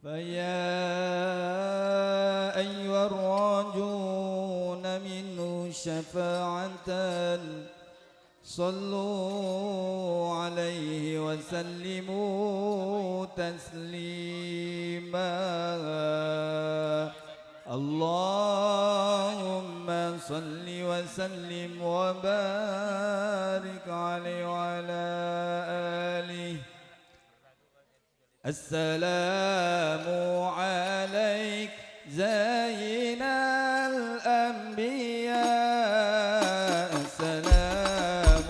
فيا أيها الراجون منه شفاعة صلوا عليه وسلموا تسليما اللهم صل وسلم وبارك عليه وعلى آله. السلام عليك زين الأنبياء السلام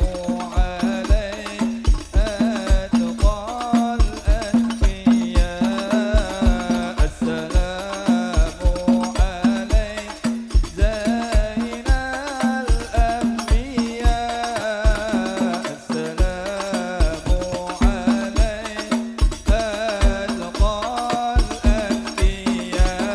عليك أتقى الأتقياء السلام عليك زين الأنبياء السلام عليك أتقى الأتقياء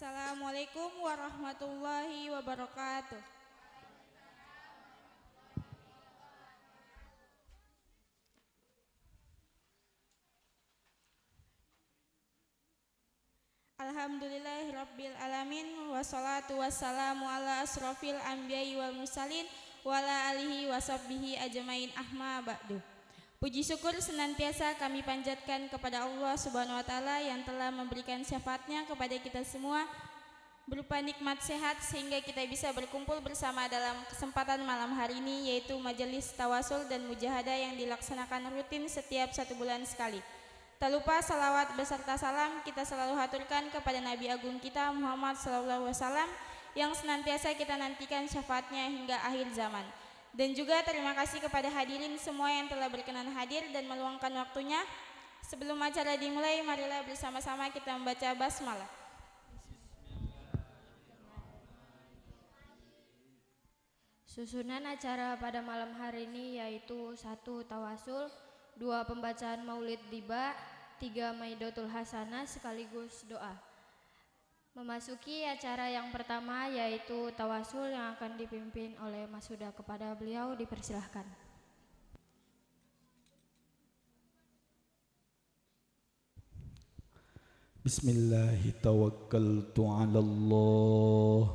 Assalamualaikum warahmatullahi wabarakatuh. Alhamdulillahirabbil alamin wassalatu wassalamu ala asrofil anbiya'i wal mursalin wa ala alihi washabbihi ajmain ahma ba'du. Puji syukur senantiasa kami panjatkan kepada Allah Subhanahu wa taala yang telah memberikan syafaatnya kepada kita semua berupa nikmat sehat sehingga kita bisa berkumpul bersama dalam kesempatan malam hari ini, yaitu majelis tawasul dan mujahadah yang dilaksanakan rutin setiap 1 bulan sekali. Tak lupa salawat beserta salam kita selalu haturkan kepada Nabi Agung kita Muhammad SAW yang senantiasa kita nantikan syafaatnya hingga akhir zaman. Dan juga terima kasih kepada hadirin semua yang telah berkenan hadir dan meluangkan waktunya. Sebelum acara dimulai, marilah bersama-sama kita membaca basmalah. Susunan acara pada malam hari ini yaitu 1. Tawasul, 2. Pembacaan Maulid Tiba, 3. Maidotul Hasanah sekaligus doa. Memasuki acara yang pertama yaitu tawasul yang akan dipimpin oleh Mas Huda. Kepada beliau dipersilahkan. Bismillahirrahmanirrahim. 'Alallah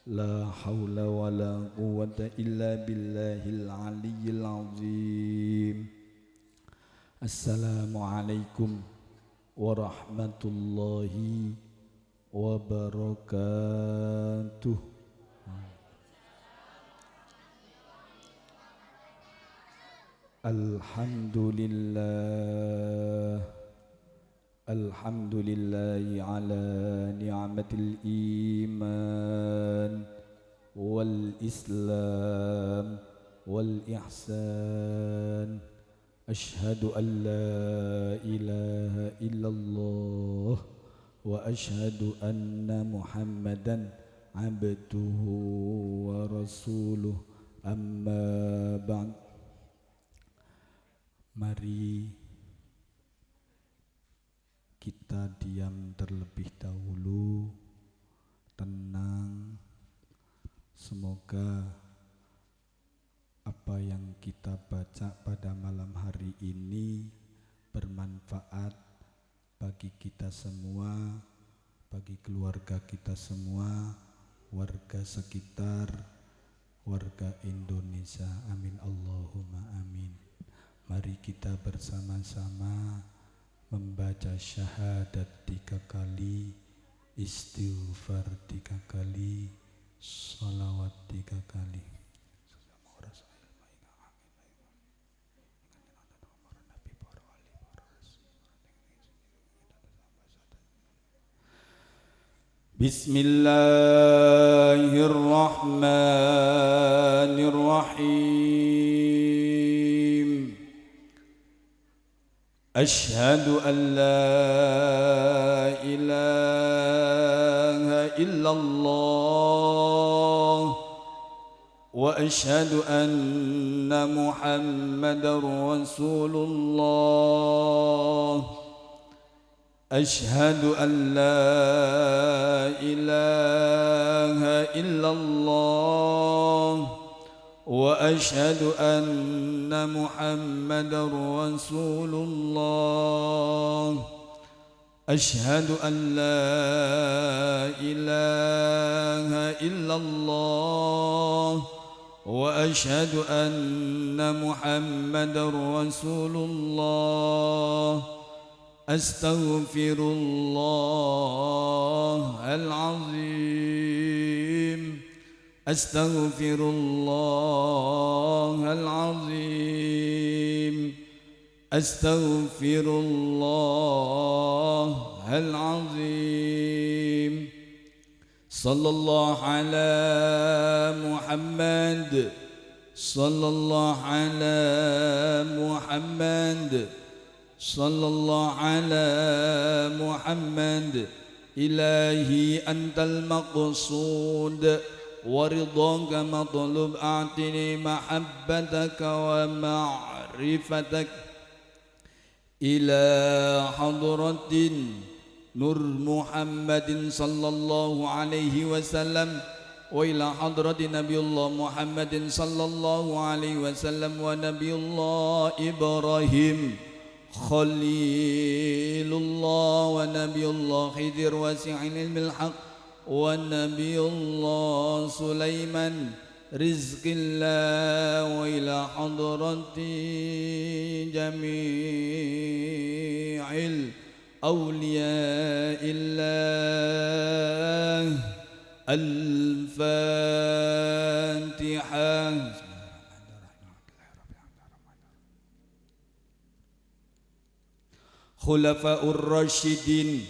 la haula wala quwwata illa billahil aliyyil azim. Assalamualaikum warahmatullahi wabarakatuh. Alhamdulillahi ala ni'matil iman wal islam wal ihsan. Ashhadu an la ilaha illallah wa ashhadu anna Muhammadan abduhu wa rasuluh. Amma ba'd. Mari kita diam terlebih dahulu, tenang. Semoga apa yang kita baca pada malam hari ini bermanfaat bagi kita semua, bagi keluarga kita semua, warga sekitar, warga Indonesia. Amin Allahumma amin. Mari kita bersama-sama membaca syahadat 3 kali, istighfar 3 kali, salawat 3 kali. Bismillahirrahmanirrahim. Ashhadu an la ilaha illallah wa ashhadu anna Muhammadar Rasulullah. أشهد أن لا إله إلا الله وأشهد أن محمدا رسول الله. أشهد أن لا إله إلا الله وأشهد أن محمدا رسول الله. أستغفر الله العظيم. أستغفر الله العظيم. أستغفر الله العظيم. صلى الله على محمد. صلى الله على محمد. صلى الله على محمد. إلهي أنت المقصود ورضاك مطلوب. أعطني محبتك ومعرفتك إلى حضرة Nur Muhammadin sallallahu alaihi wasallam wa ila hadrati Nabiullah Muhammadin sallallahu alaihi wasallam wa Nabiullah Ibrahim Khalilullah wa Nabiullah Khidir wasi'il ilmil haq wa Nabiullah Sulaiman rizqillah wa ila hadrati jami'il awliyaillah al-Fatihah. Khulafaur Rasyidin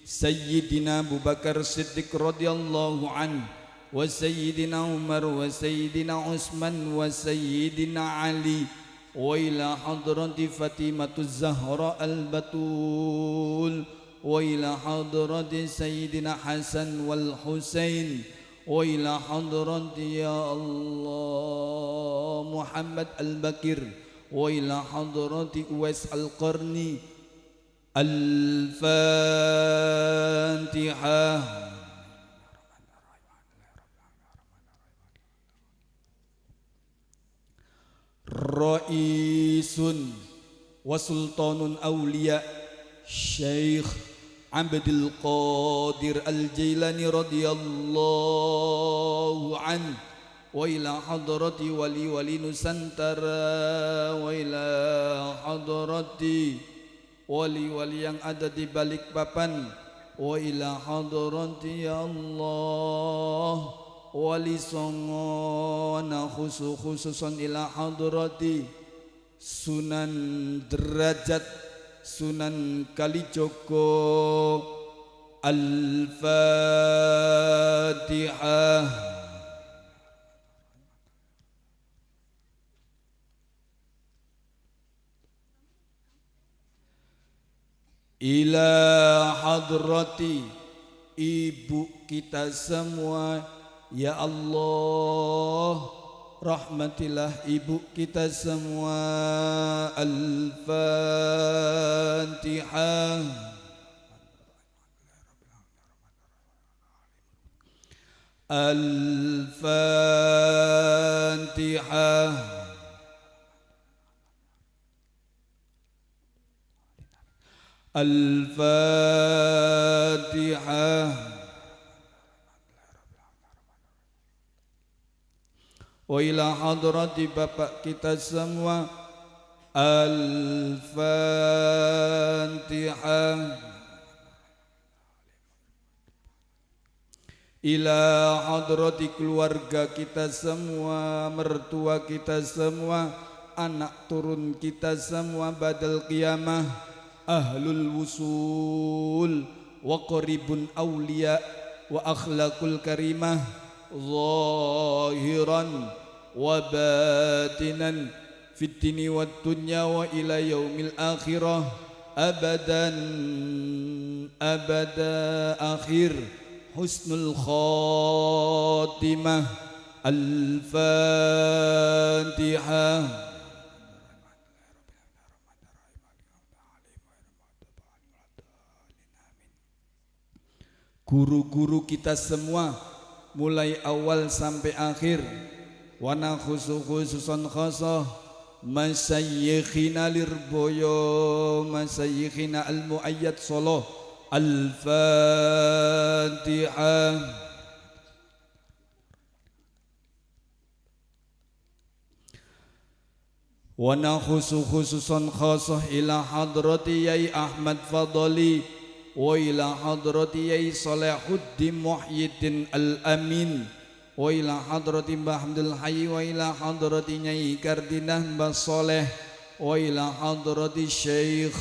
Sayyidina Abu Bakar Siddiq radhiyallahu an wa Sayyidina Umar wa Sayyidina Utsman wa Sayyidina Ali wa ila hadrati Fatimatu Zahra al-Batul wa ila hadrati Sayyidina Hasan wal Husain wa ila hadrati ya Allah Muhammad al-Bakir wa ila hadrati Uwais al-Qarni. Al-Fatihah. Raisun wa sultanun awliya Syekh Abdul Qadir Al-Jailani radhiyallahu an wa ila hadrati wali wali Nusantara wa ila hadrati wali-wali yang ada di Balikpapan wa ila hadrati ya Allah wali Songo na khususan ila hadrati Sunan Derajat Sunan Kalijogo. Al-Fatihah. Ila hadrati ibu kita semua ya Allah, rahmatilah ibu kita semua. Al-Fatihah. Al-Fatihah. Al-Fatihah. Wa ila hadrati bapak kita semua. Al-Fatihah. Ila hadrati keluarga kita semua, mertua kita semua, anak turun kita semua badal qiyamah. Ahlul wusul wa qaribun awliya wa akhlaqul karimah zahiran wa batinan fid dini wad dunya wa ila yaumil akhirah abadan abada akhir husnul khatimah. Al-Fatihah. Guru-guru kita semua mulai awal sampai akhir, wa khususan khasah masayyikhina lirboyo masayyikhina al-muayyad soloh. Al-Fatihah. Wa khususan khasah ila hadrati Yai Ahmad Fadli wa ila hadrati Yai Salahuddin Muhyiddin Al-Amin wa ila hadrati Mbah Hamdul Hayy wa ila hadrati Nyai Kardinah Mbah Soleh wa ila hadrati Syekh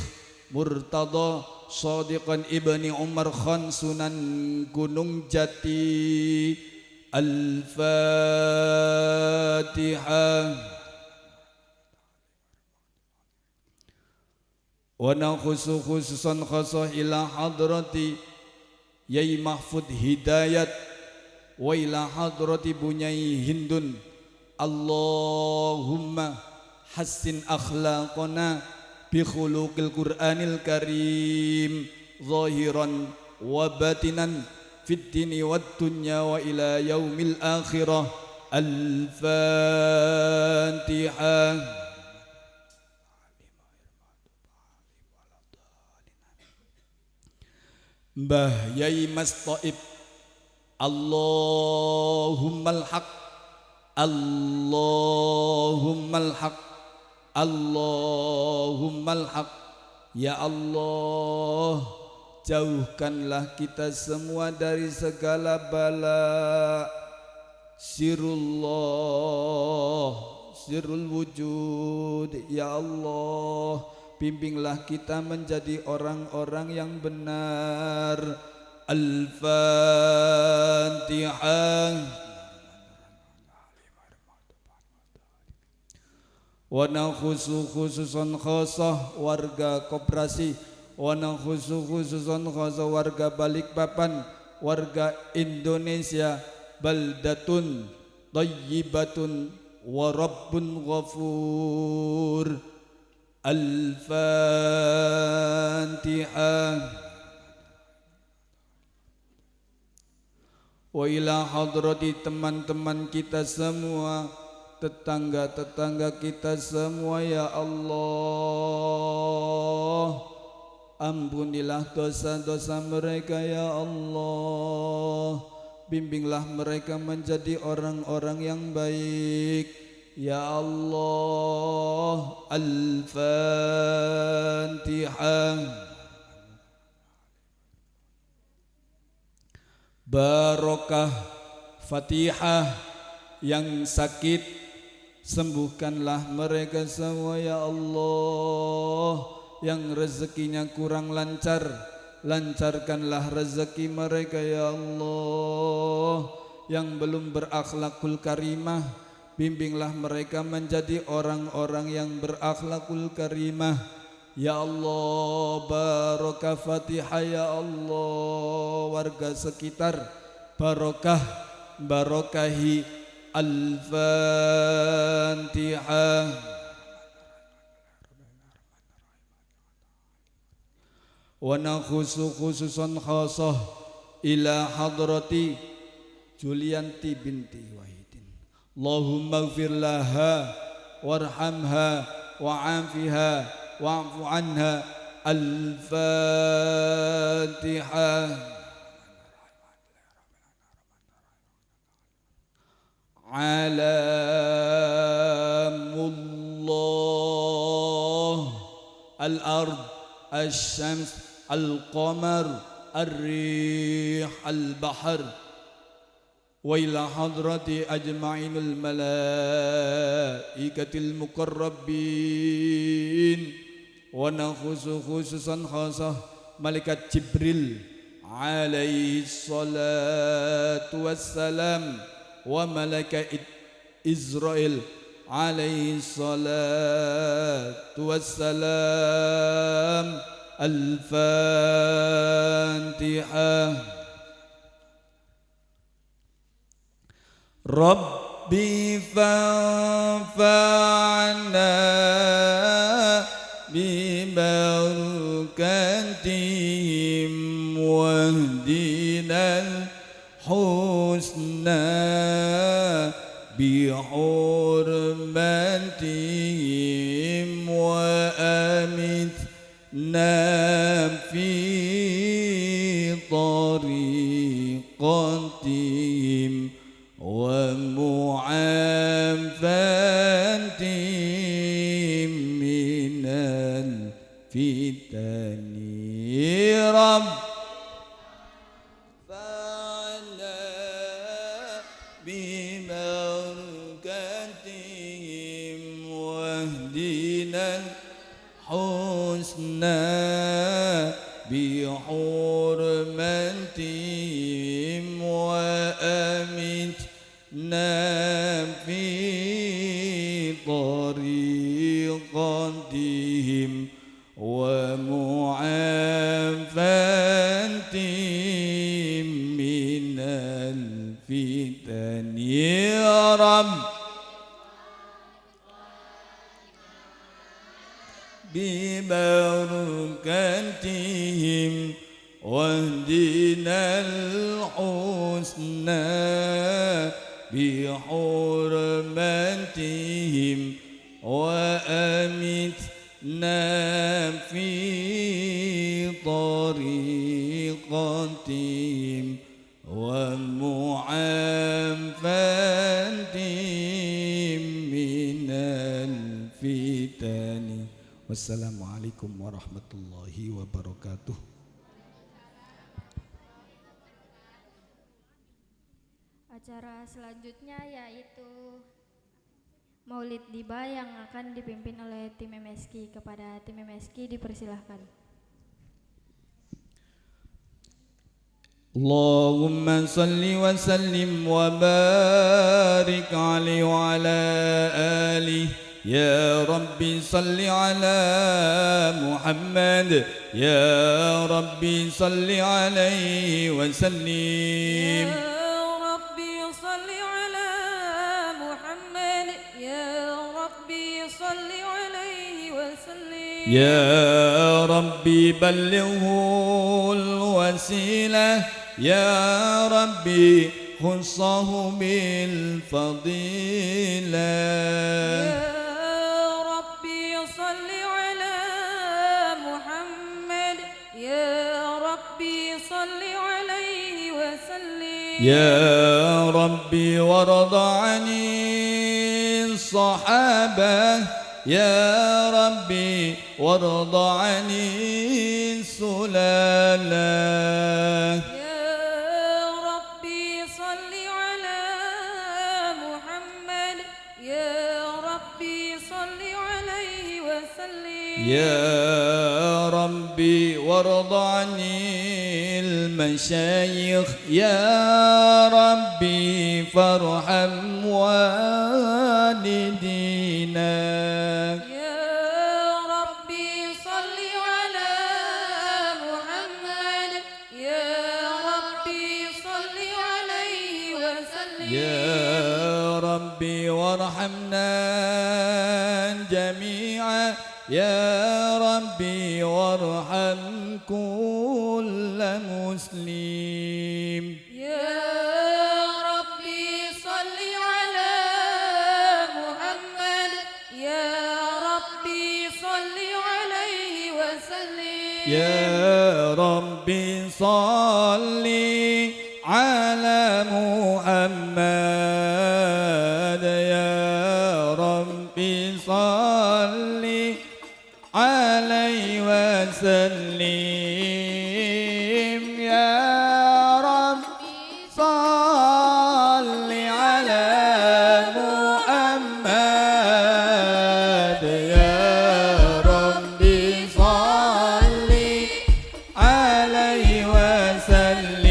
Murtada Shadiqan Ibni Umar Khan Sunan Gunung Jati. Al-Fatihah. Wa khususan khasah ila hadrati Yai Mahfud Hidayat wa ila hadrati Bunyai Hindun. Allahumma hassin akhlaqana bi khuluqil Qur'anil Karim ظاهرا وباطنا في الدين والدنيا وإلى يوم الآخرة. الفاتحة. Mbah Yai Mas Thaib, Allahummal haq, Allahummal haq, Allahummal haq. Ya Allah, jauhkanlah kita semua dari segala bala. Sirullah, sirul wujud. Ya Allah, bimbinglah kita menjadi orang-orang yang benar. Al-Fatihah. Wa nakhusu khususan khasah warga koperasi, wa nakhusu khususan khasah warga Balikpapan, warga Indonesia. Baldatun thayyibatun wa rabbun ghafur. Al-Fatihah. Wa ila hadrati teman-teman kita semua, tetangga-tetangga kita semua, ya Allah, ampunilah dosa-dosa mereka ya Allah. Bimbinglah mereka menjadi orang-orang yang baik ya Allah. Al-Fatihah. Barokah Fatihah. Yang sakit sembuhkanlah mereka semua ya Allah. Yang rezekinya kurang lancar, lancarkanlah rezeki mereka ya Allah. Yang belum berakhlakul karimah, bimbinglah mereka menjadi orang-orang yang berakhlakul karimah ya Allah. Barokah Fatihah ya Allah. Warga sekitar barokah, barokahi Al-Fatihah. Wa nakhusu khususan khasah ila hadrati Julianti binti Wahidin. Allahumma ighfir laha warhamha wa'afiha wa'fu anha. Al-Fatihah. Alamullah al-ard al-syams al-qamar al-rih al-bahr. Wa ila hadrati ajma'inul malaikatil muqarrabin. Wa nakhusu khususan khasah malaikat Jibril alaihi salatu wassalam, wa malaikat Israel alaihi salatu wassalam. Al-Fatihah. Rabbi fanfa'na bibarakatihim wahdinal husna bihurmatihim wa amitna fi tariqatihim wa mu'afatihim minal fitani. Rabb husna bihurmatihim wa amitna fi tariqatihim wa mu'afatihim minal fitani. Ya Rabb bibarakatihim واهدنا الحسنى بحرمتهم وأمتنا في طريقتهم ومعافاتهم من الفتن. Wassalamualaikum warahmatullahi wabarakatuh. Acara selanjutnya yaitu Maulid Diba yang akan dipimpin oleh tim MSQ. Kepada tim MSQ dipersilahkan. Allahumma salli wa sallim wa barik alaihi wa ala alihi. Ya Rabbi salli ala Muhammad. Ya Rabbi salli alaihi wa sallim. يا ربي بلغه الوسيلة يا ربي خصه بالفضيلة يا ربي صل على محمد يا ربي صل عليه وسلم يا ربي وارض عن الصحابة يا ربي وارض عن السلالة يا ربي صل على محمد يا ربي صل عليه وسلم يا ربي وارض عن المشايخ يا ربي فارحم والدينا يا ربي وارحمنا جميعا يا ربي وارحم كل مسلم يا ربي صل على محمد يا ربي صل عليه وسلم يا ربي صل على محمد يا ربي صل عليه وسلم يا ربي صل على محمد يا ربي صل عليه وسلم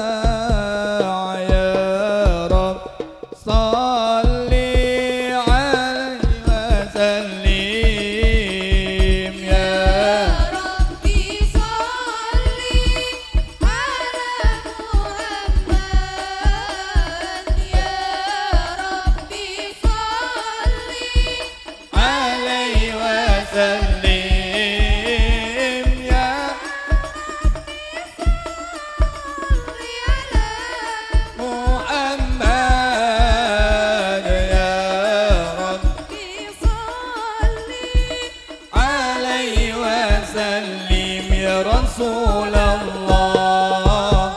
الشفاعة يا رب صل عليه وسلم يا ربي صل على محمد يا ربي صل عليه وسلم يا محمد يا رب عليه وسلم يا رسول الله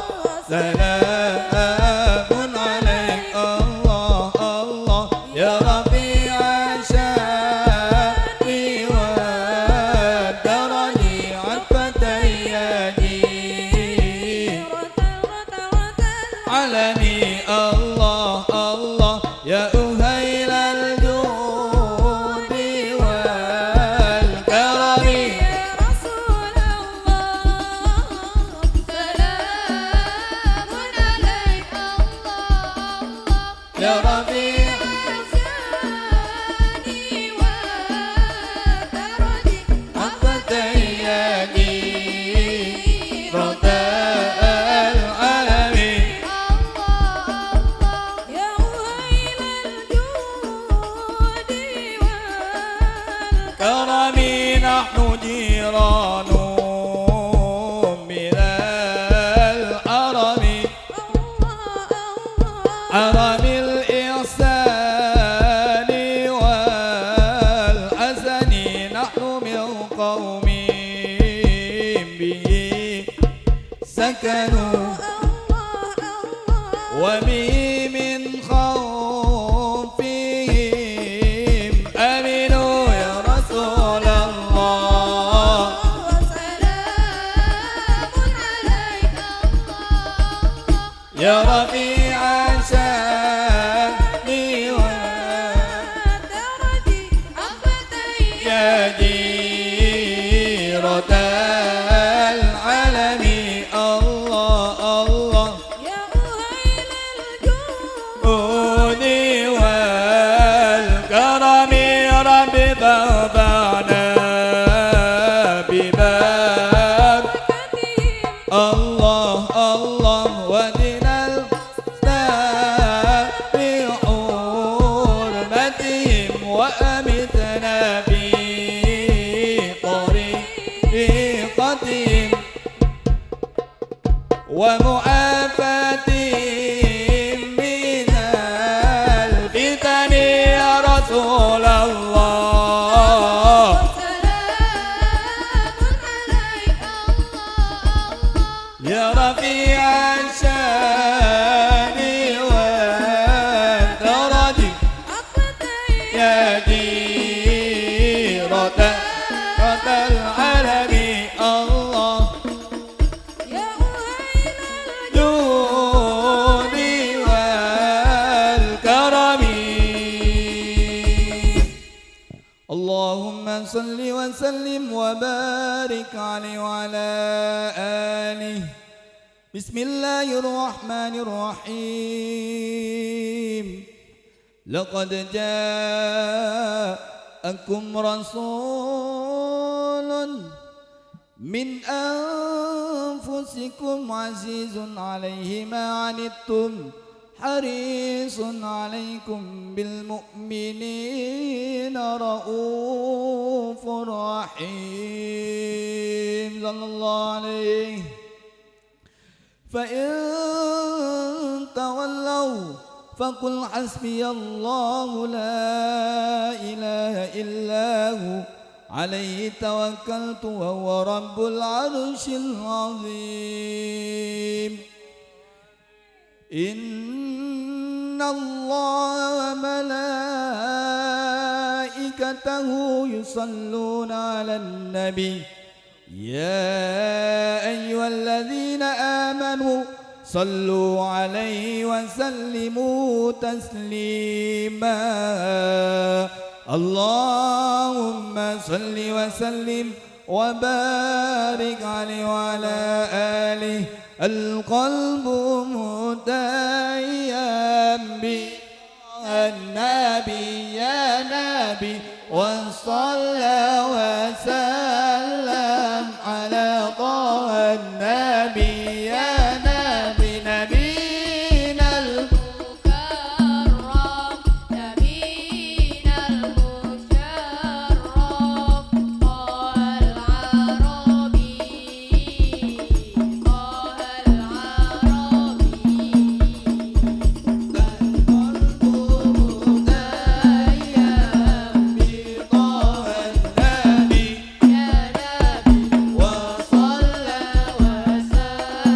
سلام عليك الله الله يا رفيع الشافي والدرني عفة يدي علني الله الله يا أهيل الجود والكرم يا ربيع عفة يدي رداء العالمين كرمي نحن جيران من الحرم حرم الإحسان والحسن نحن من قوم به سكنوا وبه من خوفهم أمنوا يا رسول الله يا رفيع الشان يا جيرة العالم الله الله جودي والكرم رب فارفعنا بباب الله الله ودنا الإسلام بحرمتهم وأمتنا في طريقتهم ومعافتهم من الفتن يا رسول الله يا رفيع الشان والدرج يا جيرة العالم الله جودي والكرم اللهم صل وسلم وبارك عليه وعلى آله بسم الله الرحمن الرحيم لقد جاءكم رسول من أنفسكم عزيز عليه ما عنتم حريص عليكم بالمؤمنين رؤوف رحيم صلى الله عليه فإن تولوا فقل حسبي الله لا إله إلا هو عليه توكلت وهو رب العرش العظيم إن الله وملائكته يصلون على النبي يا أيها الذين آمنوا صلوا عليه وسلموا تسليما اللهم صل وسلم وبارك عليه وعلى آله القلب متيم بالنبي يا نبي وصلى وسلم على طه النبي يا نبي نبينا المكرم نبينا المشرف طه العربي طه العربي النبي يا نبي وصلى وسلم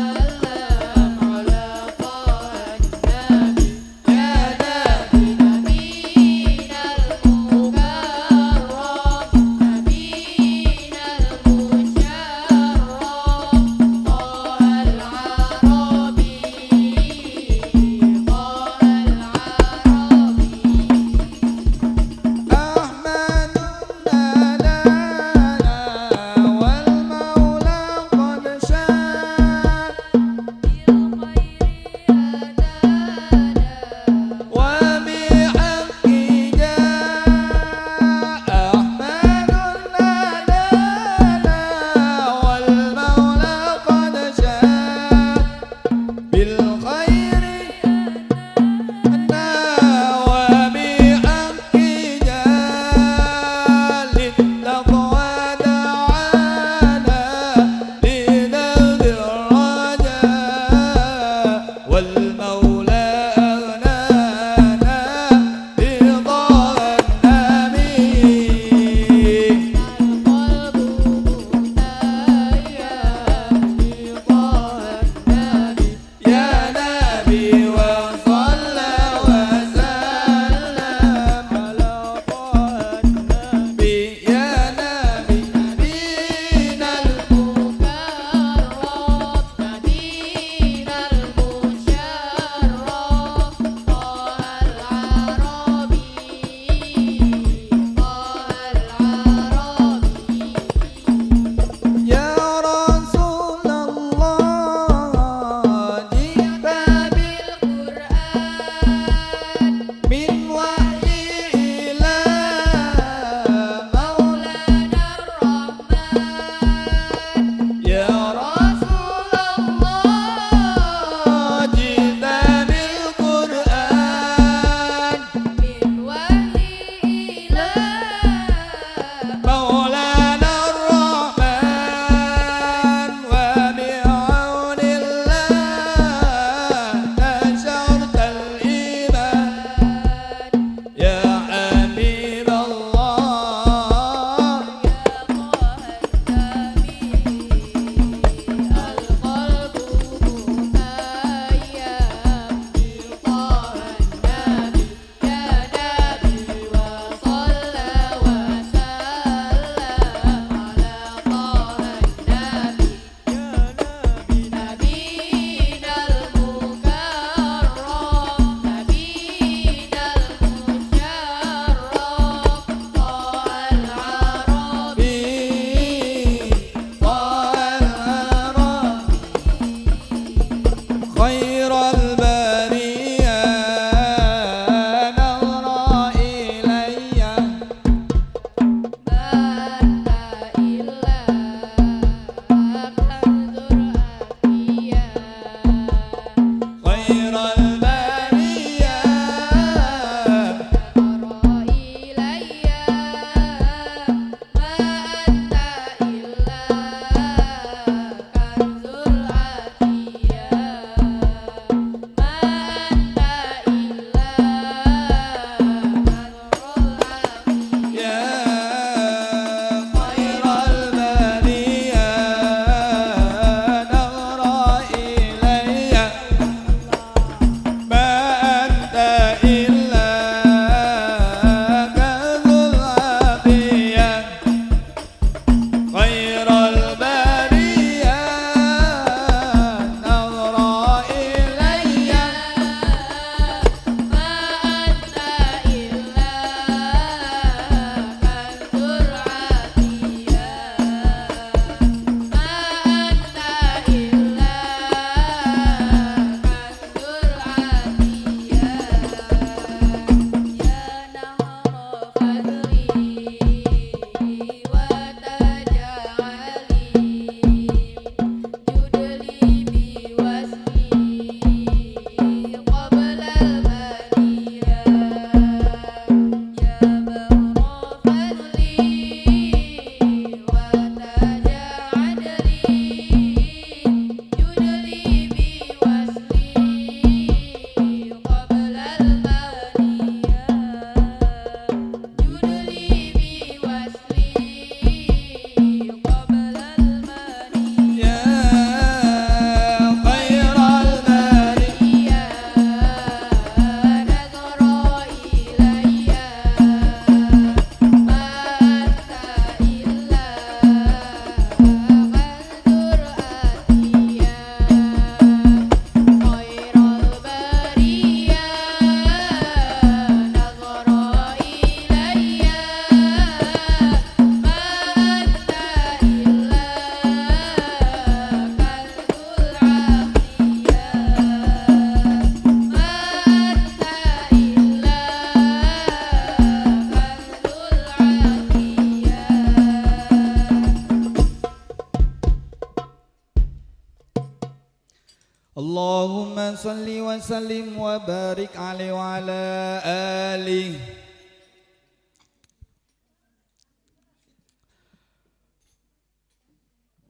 اللهم صل وسلم وبارك عليه وعلى آله.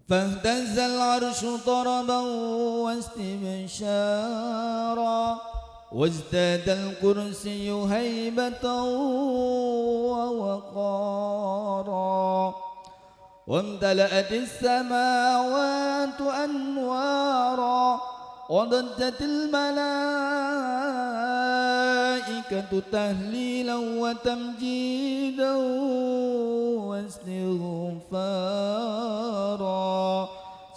فاهتز العرش طربا واستبشارا وازداد الكرسي هيبة ووقارا وامتلأت السماوات أنوارا وضجت الملائكة تهليلا وتمجيدا واستغفارا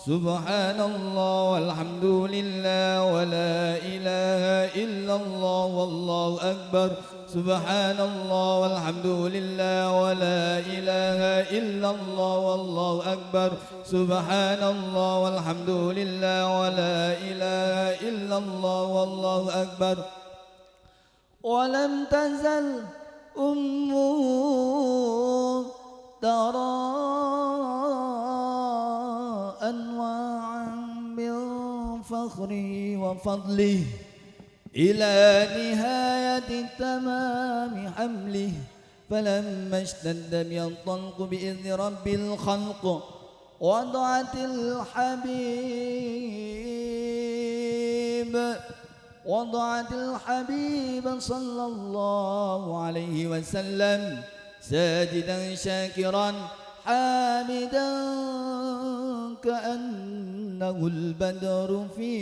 سبحان الله والحمد لله ولا إله إلا الله والله أكبر سبحان الله والحمد لله ولا إله إلا الله والله أكبر سبحان الله والحمد لله ولا إله إلا الله والله أكبر. ولم تزل أمه ترى أنواعا من فخره وفضله إلى نهاية تمام حمله فلما اشتد ينطلق بإذن رب الخلق وضعت الحبيب صلى الله عليه وسلم ساجدا شاكرا حامدا كأنه البدر في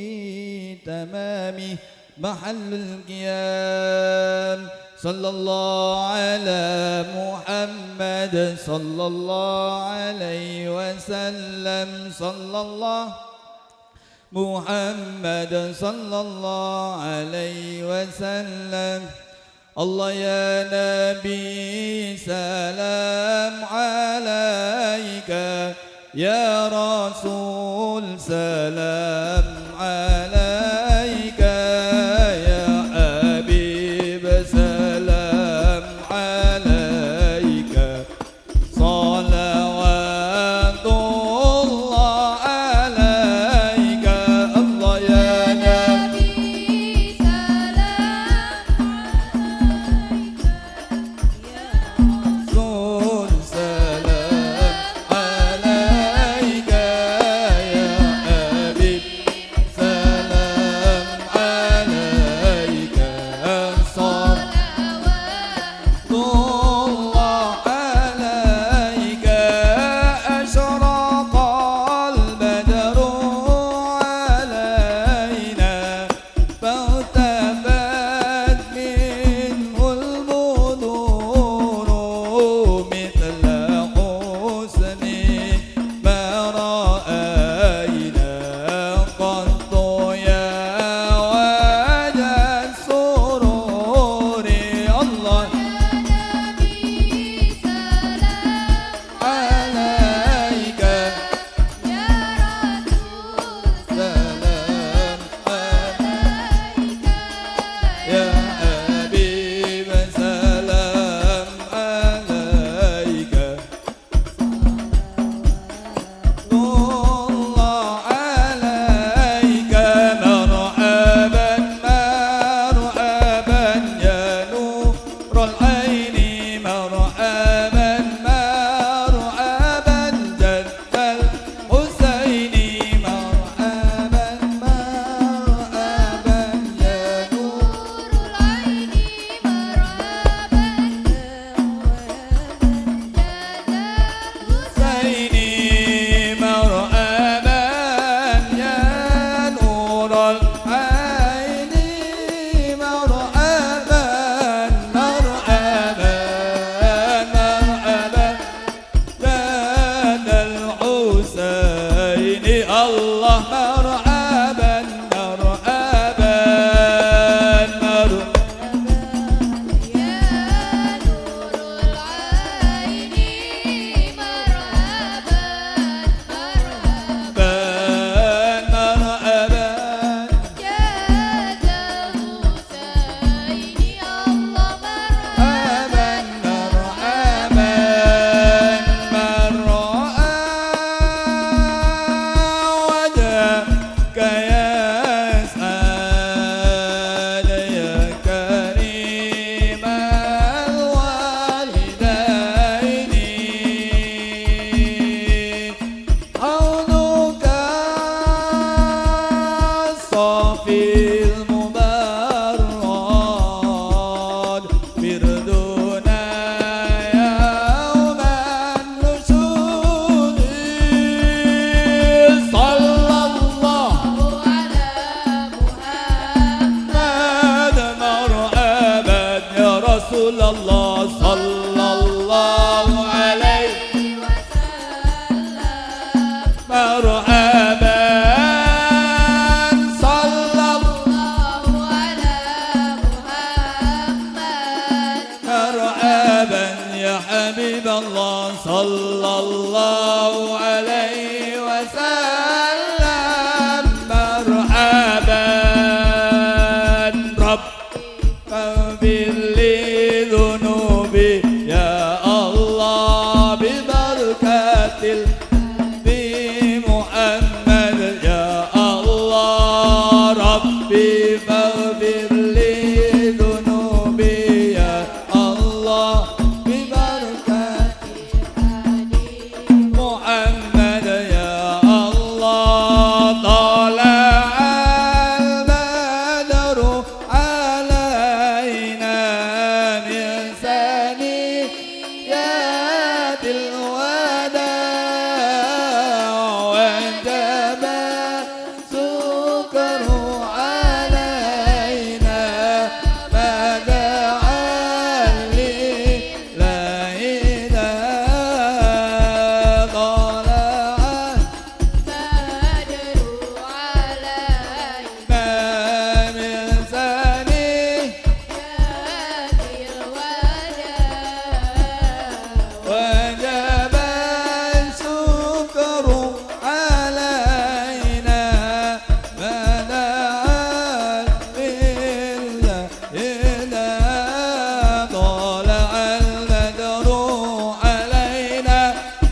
تمامه محل القيام صلى الله على محمد صلى الله عليه وسلم صلى الله محمد صلى الله عليه وسلم. الله يا نبي سلام عليك يا رسول سلام عليك يا حبيب سلام عليك صلوات الله عليك. الله يا نبي رسول سلام عليك يا حبيب سلام عليك صلوات الله عليك. أشرق البدر علينا فارتفت منه البدور مثل حسنه ما رأينا قط يا وجه السرور. الله عليك سلام عليك يا حبيب سلام عليك الله عليك. مرحبا مرحبا يا نور العين مرحبا مرحبا جد الحسين مرحبا مرحبا يا نور الحسين مرحبا يا نور العين مرحبا مرحبا مرحبا جد الحسين. الله مرحبا مرحبا مرحبا Rasulullah sallallahu alaihi marhaban sallallahu marhaban ya habib Allah sallallahu alaihi wasallam marhaban Rabb فاغفر لي ذنوبي يا الله ببركة النبي محمد يا الله ربي فاغفر لي ذنوبي يا الله ببركة محمد يا الله طلع البدر علينا من ثنيات الوداع وجب سكر علينا ما دعا لله إذا طلع ما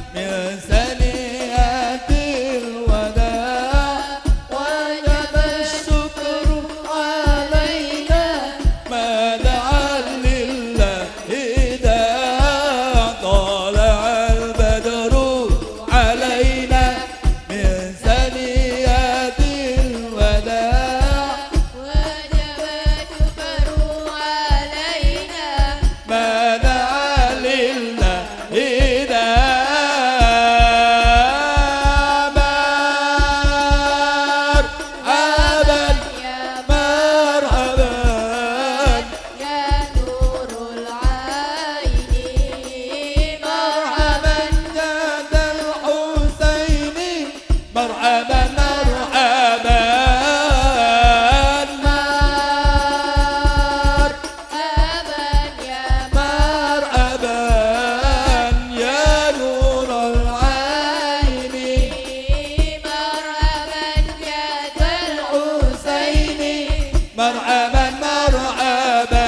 من ثنيات وجب الشكر علينا ما دعا لله إذا طلع البدر علينا من ثنيات الوداع وجب الشكر علينا ما دعا لله إذا طلع البدر علينا من ثنيات الوداع ما دعا لله إذا مرحبا مرحبا مرحبا يا نور العين الحسين مرحبا مرحبا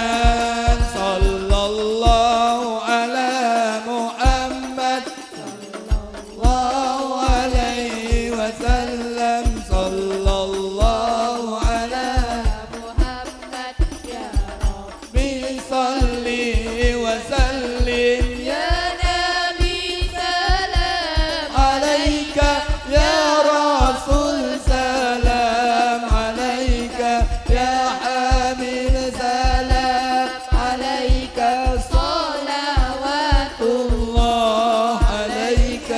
صلى الله على محمد الله عليه وسلم صلى الله على ربي صلي وسلم يا عليك يا رسول سلام عليك يا حبيب سلام عليك صلوات الله عليك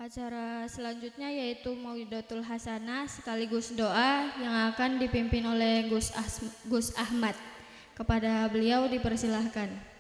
Acara selanjutnya yaitu Mau'idatul Hasanah sekaligus doa yang akan dipimpin oleh Gus Ahmad. Kepada beliau dipersilahkan.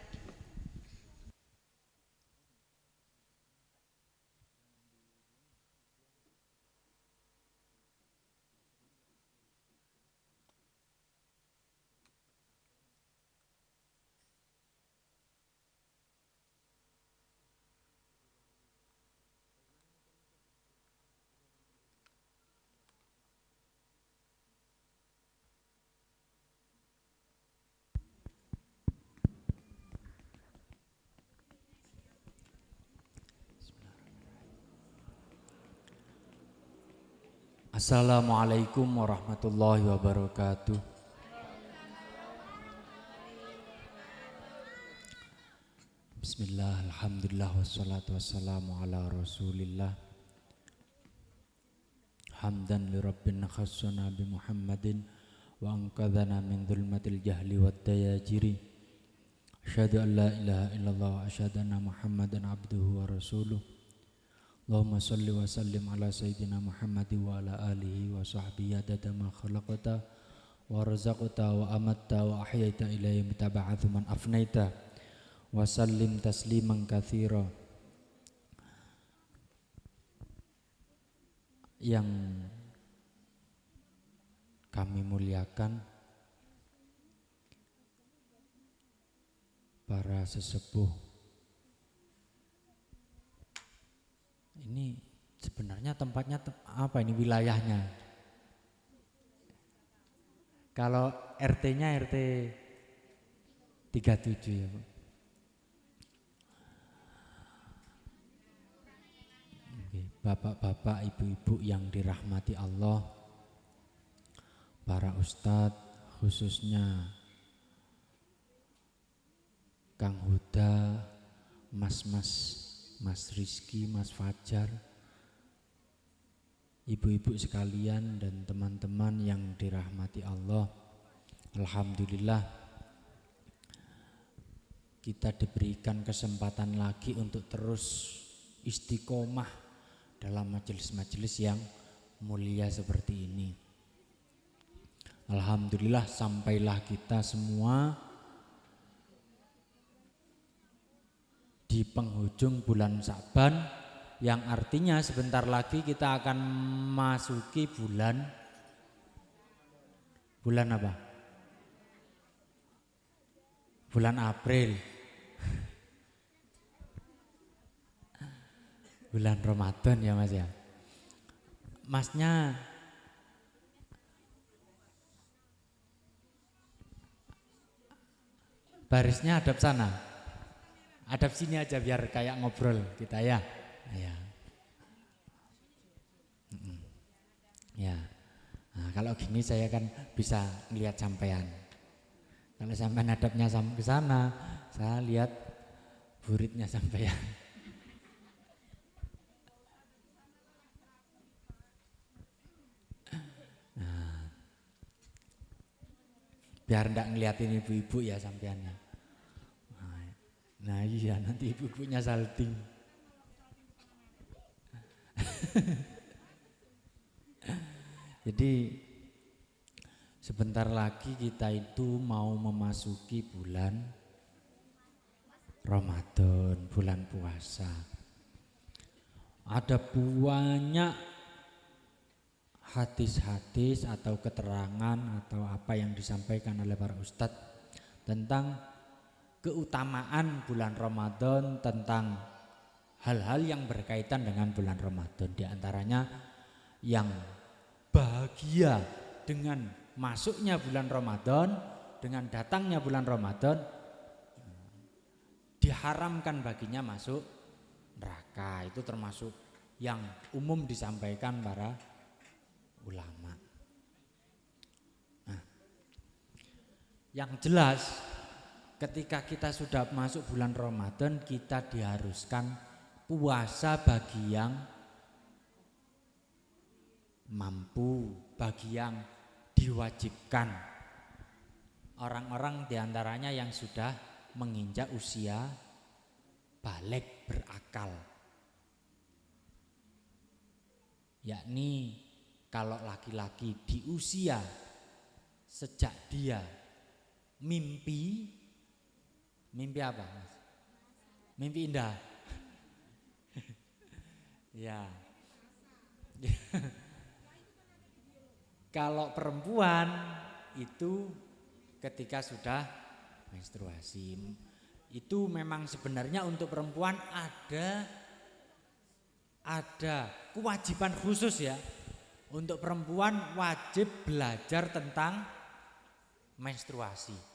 Assalamualaikum warahmatullahi wabarakatuh. Bismillah, alhamdulillah, wassalatu wassalamu ala rasulillah. Hamdan li rabbina khassana bi Muhammadin wa anqadhana min dhulmatil jahli wad dayajiri. Asyhadu an la ilaha illallah wa asyhadu anna Muhammadan abduhu wa rasuluh. Allahumma salli wa sallim ala sayyidina Muhammad wa ala alihi wa sahbihi adada ma khalaqta wa razaqta wa amatta wa ahyaita ila yaumil tab'ats man afnaita wa sallim tasliman katsira. Yang kami muliakan para sesepuh. Ini sebenarnya tempatnya apa ini wilayahnya? Kalau RT-nya RT 37 ya, Bu. Bapak-bapak, ibu-ibu yang dirahmati Allah, para ustadz, khususnya Kang Huda, Mas Rizky, Mas Fajar, ibu-ibu sekalian dan teman-teman yang dirahmati Allah. Alhamdulillah kita diberikan kesempatan lagi untuk terus istiqomah dalam majelis-majelis yang mulia seperti ini. Alhamdulillah sampailah kita semua di penghujung bulan Sa'ban, yang artinya sebentar lagi kita akan masuki bulan apa? Bulan April. Bulan Ramadan ya Mas ya. Masnya barisnya hadap sana. Hadap sini aja biar kayak ngobrol kita ya. Ya. Ya. Nah, kalau gini saya kan bisa melihat sampean. Kalau sampean hadapnya ke sana, saya lihat buritnya sampean. Nah, biar ndak ngeliatin ibu-ibu ya sampeannya. Nah iya, nanti ibu-ibunya salting. Jadi sebentar lagi kita itu mau memasuki bulan Ramadan, bulan puasa. Ada banyak hadis-hadis atau keterangan atau apa yang disampaikan oleh para ustadz tentang keutamaan bulan Ramadan, tentang hal-hal yang berkaitan dengan bulan Ramadan. Di antaranya yang bahagia dengan masuknya bulan Ramadan, dengan datangnya bulan Ramadan, diharamkan baginya masuk neraka. Itu termasuk yang umum disampaikan para ulama. Nah, yang jelas ketika kita sudah masuk bulan Ramadan, kita diharuskan puasa bagi yang mampu, bagi yang diwajibkan. Orang-orang diantaranya yang sudah menginjak usia balik berakal. Yakni kalau laki-laki di usia sejak dia mimpi apa Mas? Mimpi indah. Ya. Kalau perempuan itu ketika sudah menstruasi, itu memang sebenarnya untuk perempuan ada kewajiban khusus ya. Untuk perempuan wajib belajar tentang menstruasi.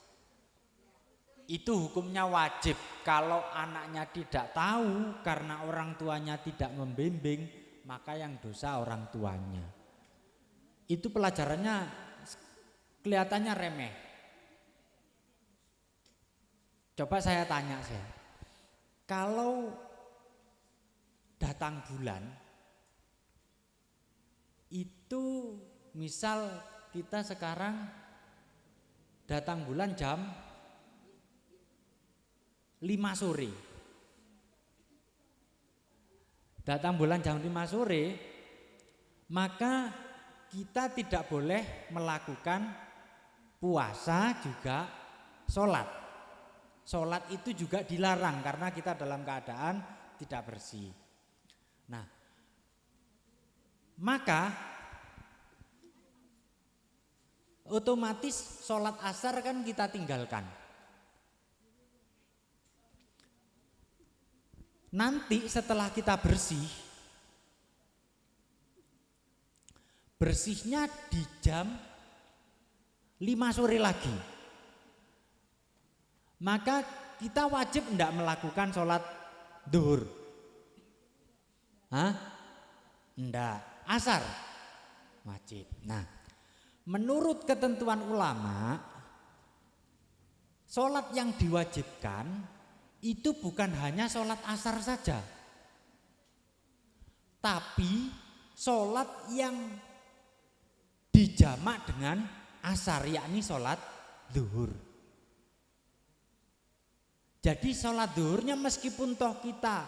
Itu hukumnya wajib. Kalau anaknya tidak tahu karena orang tuanya tidak membimbing, maka yang dosa orang tuanya. itu pelajarannya kelihatannya remeh. Coba saya tanya kalau datang bulan itu misal kita sekarang datang bulan jam 5 sore. Datang bulan jam 5 sore, maka kita tidak boleh melakukan puasa juga sholat. Sholat itu juga dilarang karena kita dalam keadaan tidak bersih. Nah, maka otomatis sholat asar kan kita tinggalkan. Nanti setelah kita bersihnya di jam 5 sore lagi. Maka kita wajib tidak melakukan sholat duhur. Enggak, asar wajib. Nah, menurut ketentuan ulama, sholat yang diwajibkan itu bukan hanya sholat asar saja, tapi sholat yang dijamak dengan asar, yakni sholat zuhur. Jadi sholat zuhurnya meskipun toh kita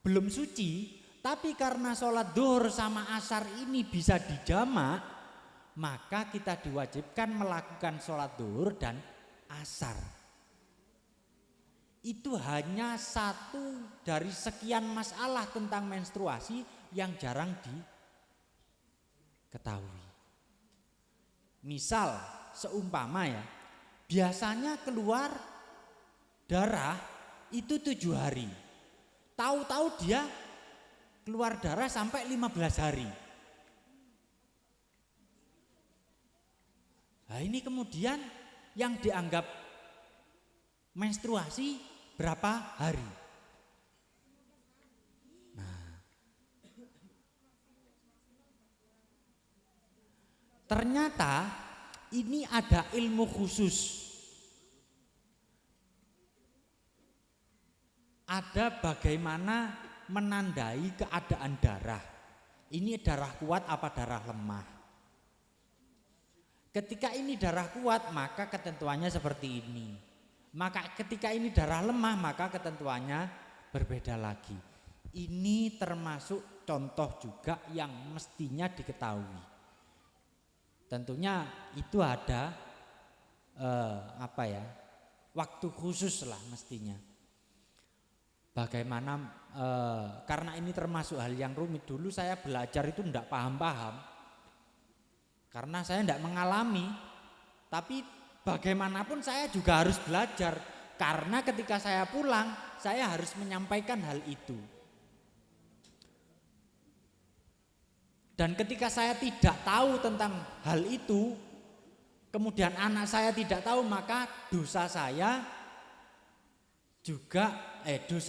belum suci, tapi karena sholat zuhur sama asar ini bisa dijamak, maka kita diwajibkan melakukan sholat zuhur dan asar. Itu hanya satu dari sekian masalah tentang menstruasi yang jarang diketahui. Misal seumpama ya, biasanya keluar darah itu 7 hari. Tahu-tahu dia keluar darah sampai 15 hari. Nah, ini kemudian yang dianggap menstruasi berapa hari? Nah, ternyata ini ada ilmu khusus. Ada bagaimana menandai keadaan darah. Ini darah kuat apa darah lemah? Ketika ini darah kuat maka ketentuannya seperti ini. Maka ketika ini darah lemah maka ketentuannya berbeda lagi. Ini termasuk contoh juga yang mestinya diketahui. Tentunya itu ada waktu khusus lah mestinya. Bagaimana karena ini termasuk hal yang rumit, dulu saya belajar itu tidak paham-paham karena saya tidak mengalami, tapi bagaimanapun saya juga harus belajar karena ketika saya pulang saya harus menyampaikan hal itu. Dan ketika saya tidak tahu tentang hal itu, kemudian anak saya tidak tahu, maka dosa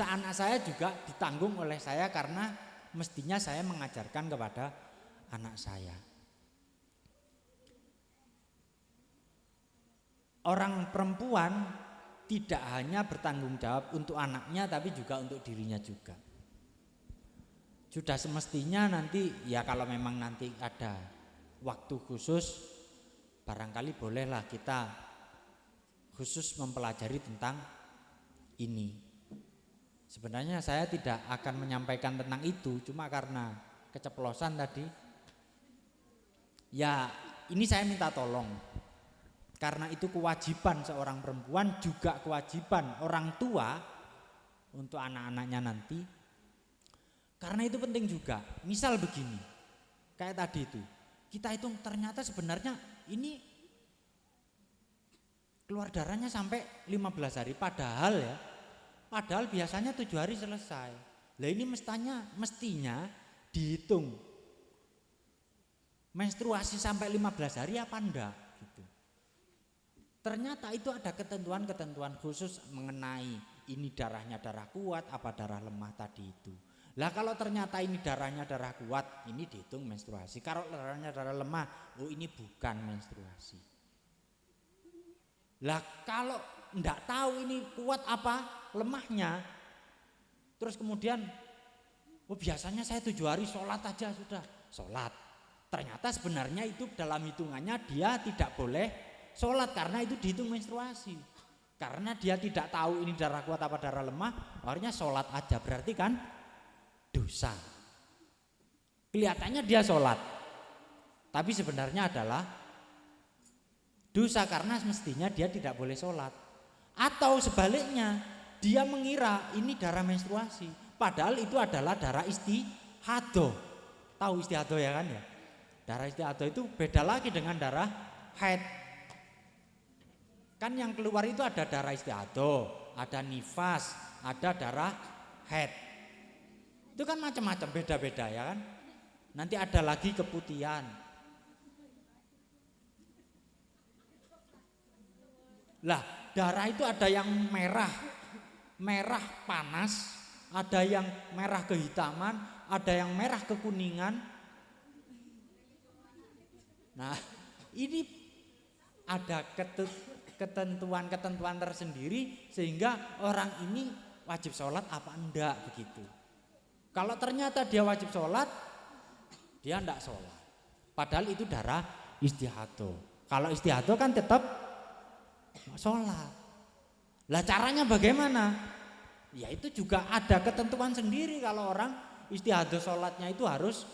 anak saya juga ditanggung oleh saya karena mestinya saya mengajarkan kepada anak saya. Orang perempuan tidak hanya bertanggung jawab untuk anaknya tapi juga untuk dirinya juga. Sudah semestinya nanti ya kalau memang nanti ada waktu khusus barangkali bolehlah kita khusus mempelajari tentang ini. Sebenarnya saya tidak akan menyampaikan tentang itu, cuma karena keceplosan tadi. Ya ini saya minta tolong. Karena itu kewajiban seorang perempuan, juga kewajiban orang tua untuk anak-anaknya nanti. Karena itu penting juga. Misal begini, kayak tadi itu, kita hitung ternyata sebenarnya ini keluar darahnya sampai 15 hari. Padahal biasanya 7 hari selesai. Lah ini mestinya dihitung menstruasi sampai 15 hari apa enggak gitu. Ternyata itu ada ketentuan-ketentuan khusus mengenai ini darahnya darah kuat apa darah lemah tadi itu. Lah kalau ternyata ini darahnya darah kuat, ini dihitung menstruasi. Kalau darahnya darah lemah, oh ini bukan menstruasi. Lah kalau enggak tahu ini kuat apa lemahnya, terus kemudian oh biasanya saya 7 hari sholat aja sudah sholat. Ternyata sebenarnya itu dalam hitungannya dia tidak boleh sholat karena itu dihitung menstruasi. Karena dia tidak tahu ini darah kuat apa darah lemah, akhirnya sholat aja, berarti kan dosa. Kelihatannya dia sholat, tapi sebenarnya adalah dosa karena mestinya dia tidak boleh sholat. Atau sebaliknya, dia mengira ini darah menstruasi, padahal itu adalah darah istihadah. Tahu istihadah ya kan ya? Darah istihadah itu beda lagi dengan darah haid. Kan yang keluar itu ada darah istihadah, ada nifas, ada darah haid. Itu kan macam-macam, beda-beda ya kan. Nanti ada lagi keputihan. Lah, darah itu ada yang merah, merah panas, ada yang merah kehitaman, ada yang merah kekuningan. Nah, ini ada ketentuan-ketentuan tersendiri sehingga orang ini wajib sholat apa enggak begitu. Kalau ternyata dia wajib sholat, dia enggak sholat. Padahal itu darah istihadah. Kalau istihadah kan tetap sholat. Lah caranya bagaimana? Ya itu juga ada ketentuan sendiri. Kalau orang istihadah sholatnya itu harus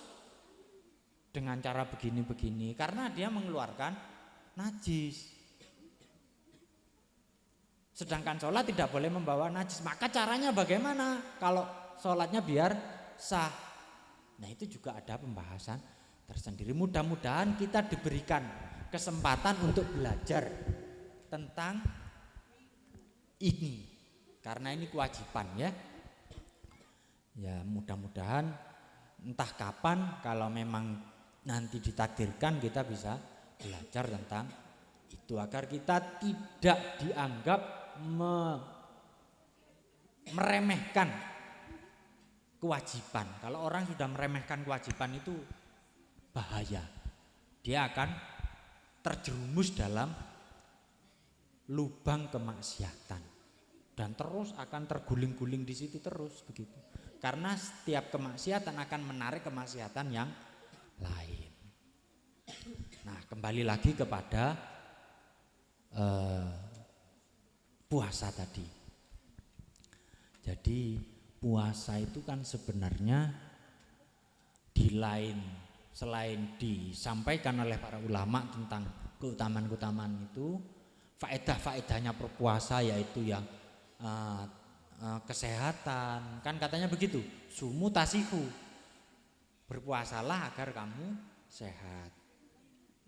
dengan cara begini-begini. Karena dia mengeluarkan najis. Sedangkan sholat tidak boleh membawa najis. Maka caranya bagaimana? Kalau sholatnya biar sah. Nah itu juga ada pembahasan tersendiri. Mudah-mudahan kita diberikan kesempatan untuk belajar tentang ini, karena ini kewajiban ya. Ya mudah-mudahan entah kapan kalau memang nanti ditakdirkan kita bisa belajar tentang itu agar kita tidak dianggap meremehkan kewajiban. Kalau orang sudah meremehkan kewajiban itu bahaya. Dia akan terjerumus dalam lubang kemaksiatan dan terus akan terguling-guling di situ terus begitu. Karena setiap kemaksiatan akan menarik kemaksiatan yang lain. Nah, kembali lagi kepada puasa tadi. Jadi puasa itu kan sebenarnya selain disampaikan oleh para ulama tentang keutamaan-keutamaan itu, faedah-faedahnya berpuasa yaitu yang kesehatan, kan katanya begitu, sumu tasihu, berpuasalah agar kamu sehat.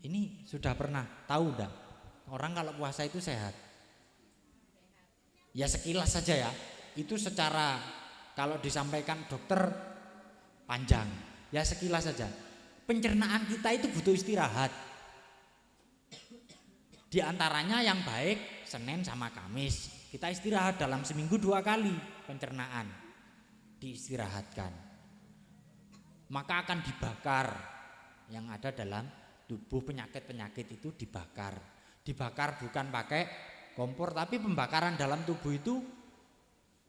Ini sudah pernah tahu enggak? Orang kalau puasa itu sehat? Ya sekilas saja ya, itu secara kalau disampaikan dokter panjang, ya sekilas saja. Pencernaan kita itu butuh istirahat. Di antaranya yang baik Senin sama Kamis. Kita istirahat dalam seminggu 2 kali pencernaan. Diistirahatkan. Maka akan dibakar yang ada dalam tubuh, penyakit-penyakit itu dibakar. Dibakar bukan pakai kompor, tapi pembakaran dalam tubuh itu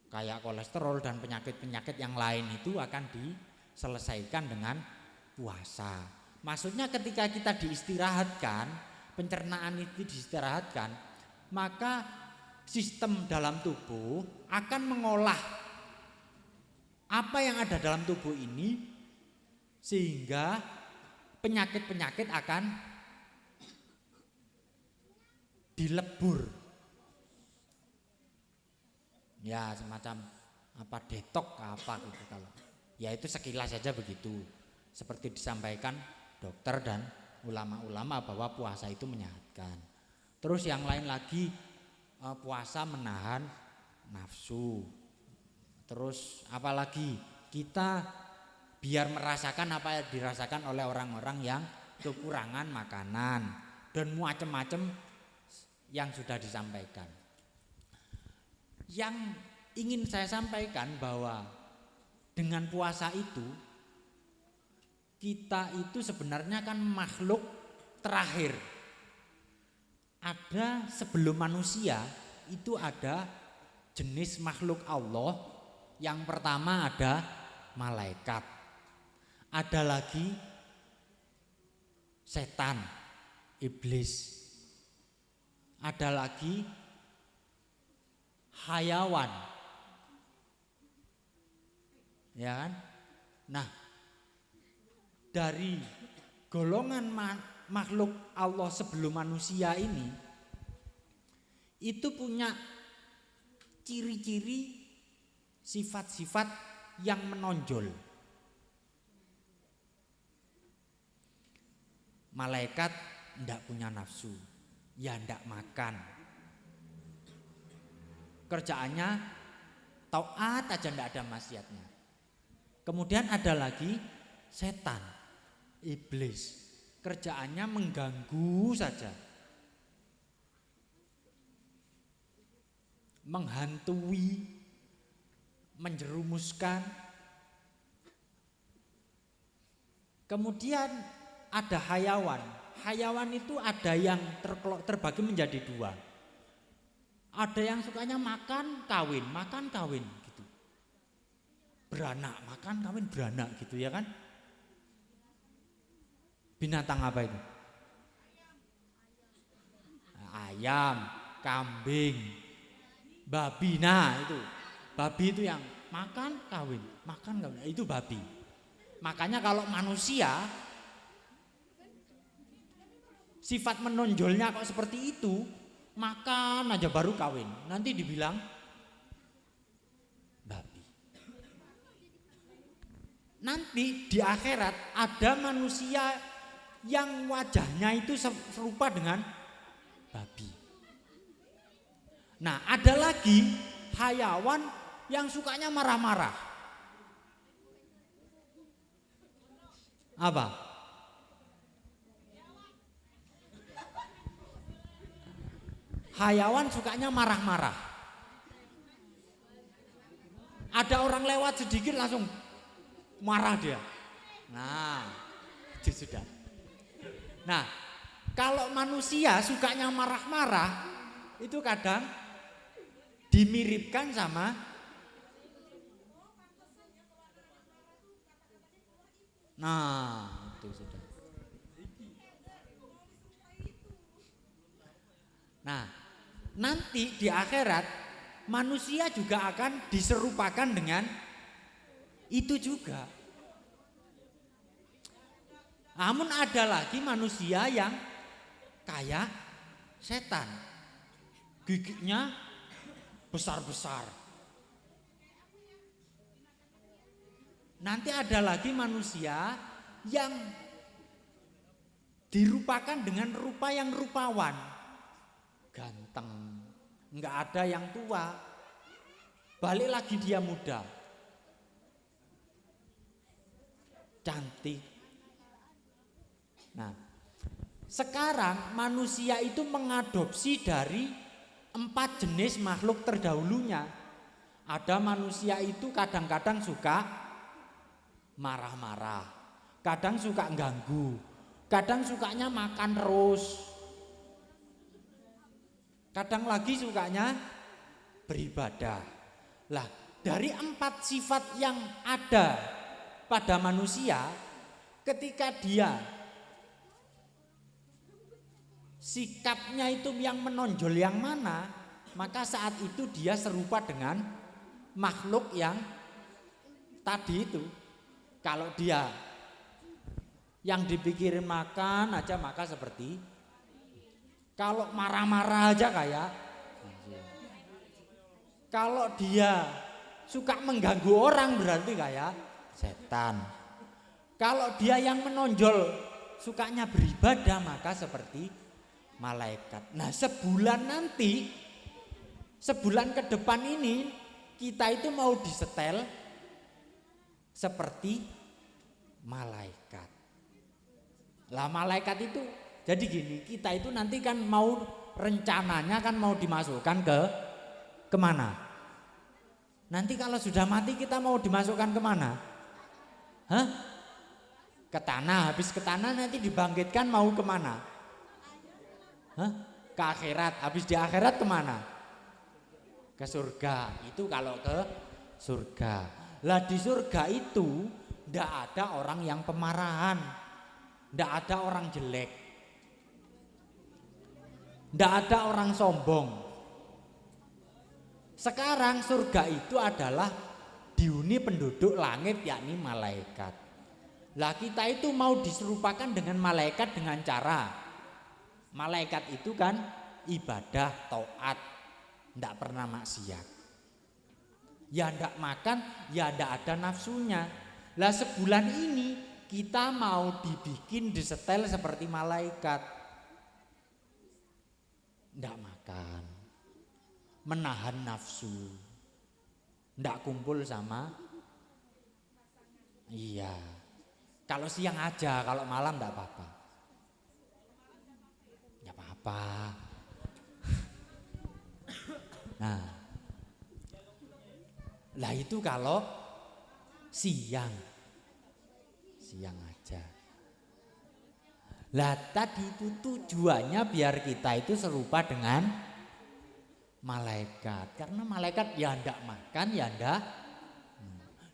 kayak kolesterol dan penyakit-penyakit yang lain itu akan diselesaikan dengan puasa. Maksudnya ketika kita diistirahatkan, pencernaan itu diistirahatkan, maka sistem dalam tubuh akan mengolah apa yang ada dalam tubuh ini sehingga penyakit-penyakit akan dilebur. Ya semacam apa detok apa gitu kalau. Ya itu sekilas saja begitu. Seperti disampaikan dokter dan ulama-ulama bahwa puasa itu menyehatkan. Terus yang lain lagi puasa menahan nafsu. Terus apalagi kita biar merasakan apa yang dirasakan oleh orang-orang yang kekurangan makanan dan macam-macam yang sudah disampaikan. Yang ingin saya sampaikan bahwa dengan puasa itu kita itu sebenarnya kan makhluk terakhir. Ada sebelum manusia itu ada jenis makhluk Allah. Yang pertama ada malaikat. Ada lagi setan, iblis. Ada lagi hayawan. Ya kan? Nah, dari golongan makhluk Allah sebelum manusia ini itu punya ciri-ciri sifat-sifat yang menonjol. Malaikat tidak punya nafsu, ya tidak makan. Kerjaannya taat aja, tidak ada maksiatnya. Kemudian ada lagi setan, iblis. Kerjaannya mengganggu saja, menghantui, menjerumuskan. Kemudian ada hayawan. Hayawan itu ada yang terbagi menjadi dua. Ada yang sukanya makan kawin gitu. Beranak, makan kawin beranak gitu ya kan. Binatang apa itu? Ayam, kambing, babi. Nah itu, babi itu yang makan kawin, itu babi. Makanya kalau manusia sifat menonjolnya kok seperti itu, makan aja baru kawin, nanti dibilang babi. Nanti di akhirat ada manusia yang wajahnya itu serupa dengan babi. Nah, ada lagi hayawan yang sukanya marah-marah. Apa? Hayawan sukanya marah-marah. Ada orang lewat sedikit langsung marah dia. Nah, itu sudah. Nah, kalau manusia sukanya marah-marah, itu kadang dimiripkan sama itu sudah. Nah, nanti di akhirat manusia juga akan diserupakan dengan itu juga. Namun ada lagi manusia yang kayak setan. Giginya besar-besar. Nanti ada lagi manusia yang dirupakan dengan rupa yang rupawan. Ganteng, enggak ada yang tua. Balik lagi dia muda. Cantik. Nah, sekarang manusia itu mengadopsi dari 4 jenis makhluk terdahulunya. Ada manusia itu kadang-kadang suka marah-marah, kadang suka ganggu, kadang sukanya makan terus, kadang lagi sukanya beribadah. Lah, dari 4 sifat yang ada pada manusia, ketika dia sikapnya itu yang menonjol yang mana, maka saat itu dia serupa dengan makhluk yang tadi itu. Kalau dia yang dipikirin makan aja, maka seperti, kalau marah-marah aja kayak, kalau dia suka mengganggu orang berarti kayak setan. Kalau dia yang menonjol sukanya beribadah, maka seperti malaikat. Nah, sebulan nanti, sebulan ke depan ini kita itu mau disetel seperti malaikat. Lah, malaikat itu jadi gini, kita itu nanti kan mau rencananya kan mau dimasukkan kemana? Nanti kalau sudah mati kita mau dimasukkan kemana? Hah? Ke tanah. Habis ke tanah nanti dibangkitkan mau kemana? Hah? Ke akhirat. Habis di akhirat kemana? Ke surga. Itu kalau ke surga. Lah di surga itu ndak ada orang yang pemarahan, ndak ada orang jelek, ndak ada orang sombong. Sekarang surga itu adalah dihuni penduduk langit yakni malaikat. Lah kita itu mau diserupakan dengan malaikat dengan cara malaikat itu kan ibadah, taat, ndak pernah maksiat. Ya ndak makan, ya ndak ada nafsunya. Lah sebulan ini kita mau dibikin disetel seperti malaikat. Ndak makan, menahan nafsu, ndak kumpul sama, iya. Kalau siang aja, kalau malam ndak apa-apa. Ya apa-apa. Nah, lah itu kalau siang aja. Lah tadi itu tujuannya biar kita itu serupa dengan malaikat. Karena malaikat ya ndak makan ya ndak.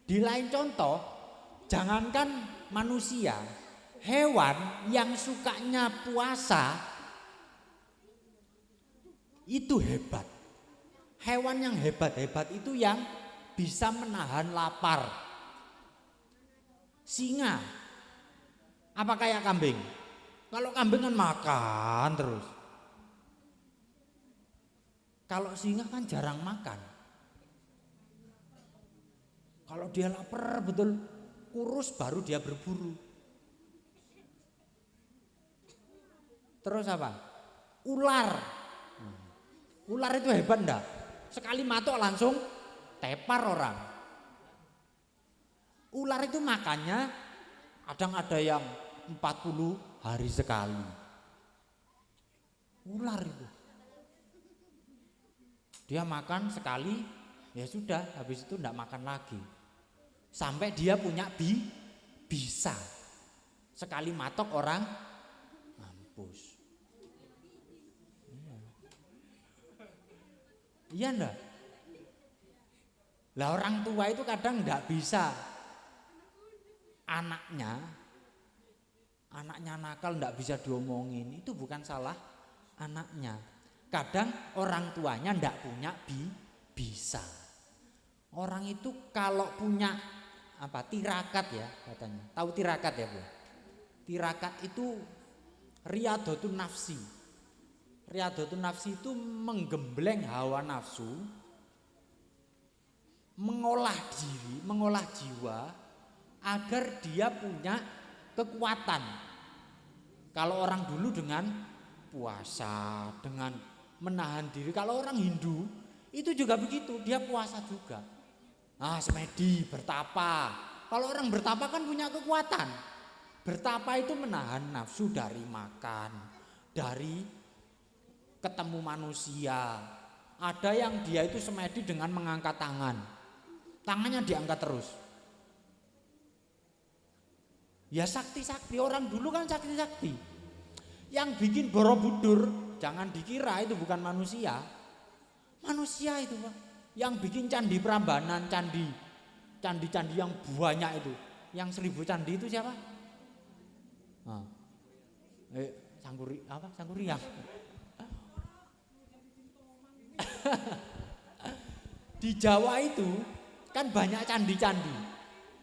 Di lain contoh, jangankan manusia, hewan yang sukanya puasa itu hebat. Hewan yang hebat-hebat itu yang bisa menahan lapar. Singa, apa kayak kambing? Kalau kambing kan makan terus. Kalau singa kan jarang makan. Kalau dia lapar betul kurus baru dia berburu. Terus apa? Ular. Ular itu hebat enggak? Sekali matok langsung tepar orang. Ular itu makannya kadang ada yang 40 hari sekali. Ular itu. Dia makan sekali, ya sudah, habis itu enggak makan lagi. Sampai dia punya bisa. Sekali matok orang mampus. Iya enggak? Lah orang tua itu kadang enggak bisa. Anaknya nakal enggak bisa diomongin, itu bukan salah anaknya. Kadang orang tuanya enggak punya bisa. Orang itu kalau punya tirakat ya katanya. Tahu tirakat ya, Bu? Tirakat itu riyadhatun nafsi. Riyadhatun nafsi itu menggembleng hawa nafsu, mengolah diri, mengolah jiwa agar dia punya kekuatan. Kalau orang dulu dengan puasa, dengan menahan diri. Kalau orang Hindu itu juga begitu, dia puasa juga. Semedi, bertapa. Kalau orang bertapa kan punya kekuatan. Bertapa itu menahan nafsu dari makan, dari ketemu manusia. Ada yang dia itu semedi dengan mengangkat tangan. Tangannya diangkat terus. Ya sakti-sakti, orang dulu kan sakti-sakti. Yang bikin Borobudur jangan dikira itu bukan manusia. Manusia itu, Pak. Yang bikin candi Prambanan, candi-candi yang banyak itu. Yang 1000 candi itu siapa? Sangguriang. Di Jawa itu kan banyak candi-candi.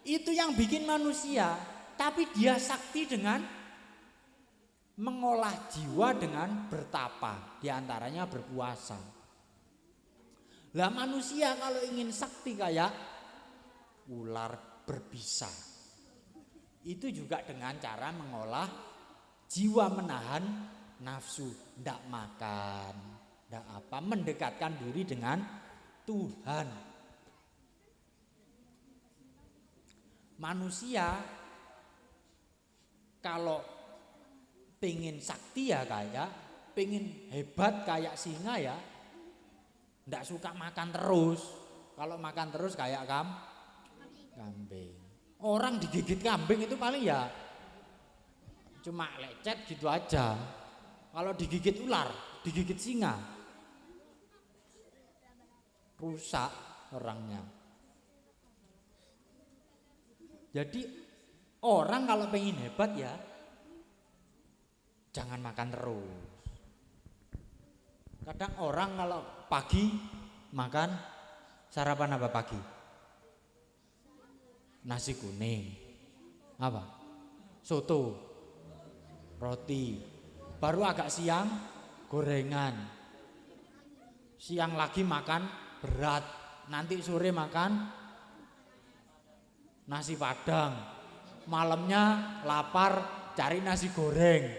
Itu yang bikin manusia, tapi dia sakti dengan mengolah jiwa dengan bertapa, diantaranya berpuasa. Lah manusia kalau ingin sakti kayak ular berbisa, itu juga dengan cara mengolah jiwa, menahan nafsu, ndak makan, ndak mendekatkan diri dengan Tuhan. Manusia kalau pengen sakti ya kayak, pengen hebat kayak singa ya, ndak suka makan terus. Kalau makan terus kayak kambing. Orang digigit kambing itu paling ya cuma lecet gitu aja. Kalau digigit ular, digigit singa, rusak orangnya. Jadi orang kalau pengen hebat ya jangan makan terus. Kadang orang kalau pagi makan sarapan apa pagi? Nasi kuning. Apa? Soto. Roti. Baru agak siang gorengan. Siang lagi makan berat. Nanti sore makan nasi padang. Malamnya lapar cari nasi goreng.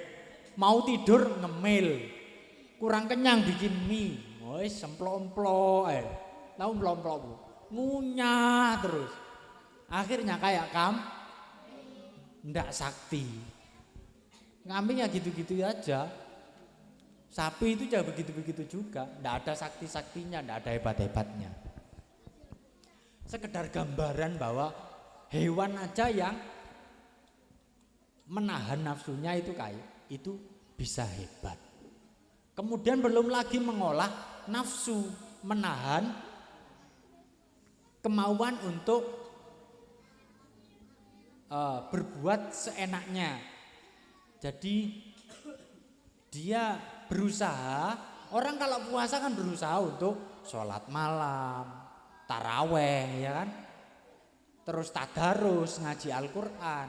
Mau tidur ngemil. Kurang kenyang bikin mie. Wis semplok-emplok tahu emplok-emplok Bu. Ngunyah terus. Akhirnya kayak ndak sakti. Kambing ya gitu-gitu aja. Sapi itu juga begitu-begitu juga. Ndak ada sakti-saktinya, ndak ada hebat-hebatnya. Sekedar gambaran bahwa hewan aja yang menahan nafsunya itu bisa hebat. Kemudian belum lagi mengolah nafsu, menahan kemauan untuk berbuat seenaknya. Jadi dia berusaha, orang kalau puasa kan berusaha untuk sholat malam, taraweh ya kan, terus tadarus, ngaji Al-Quran.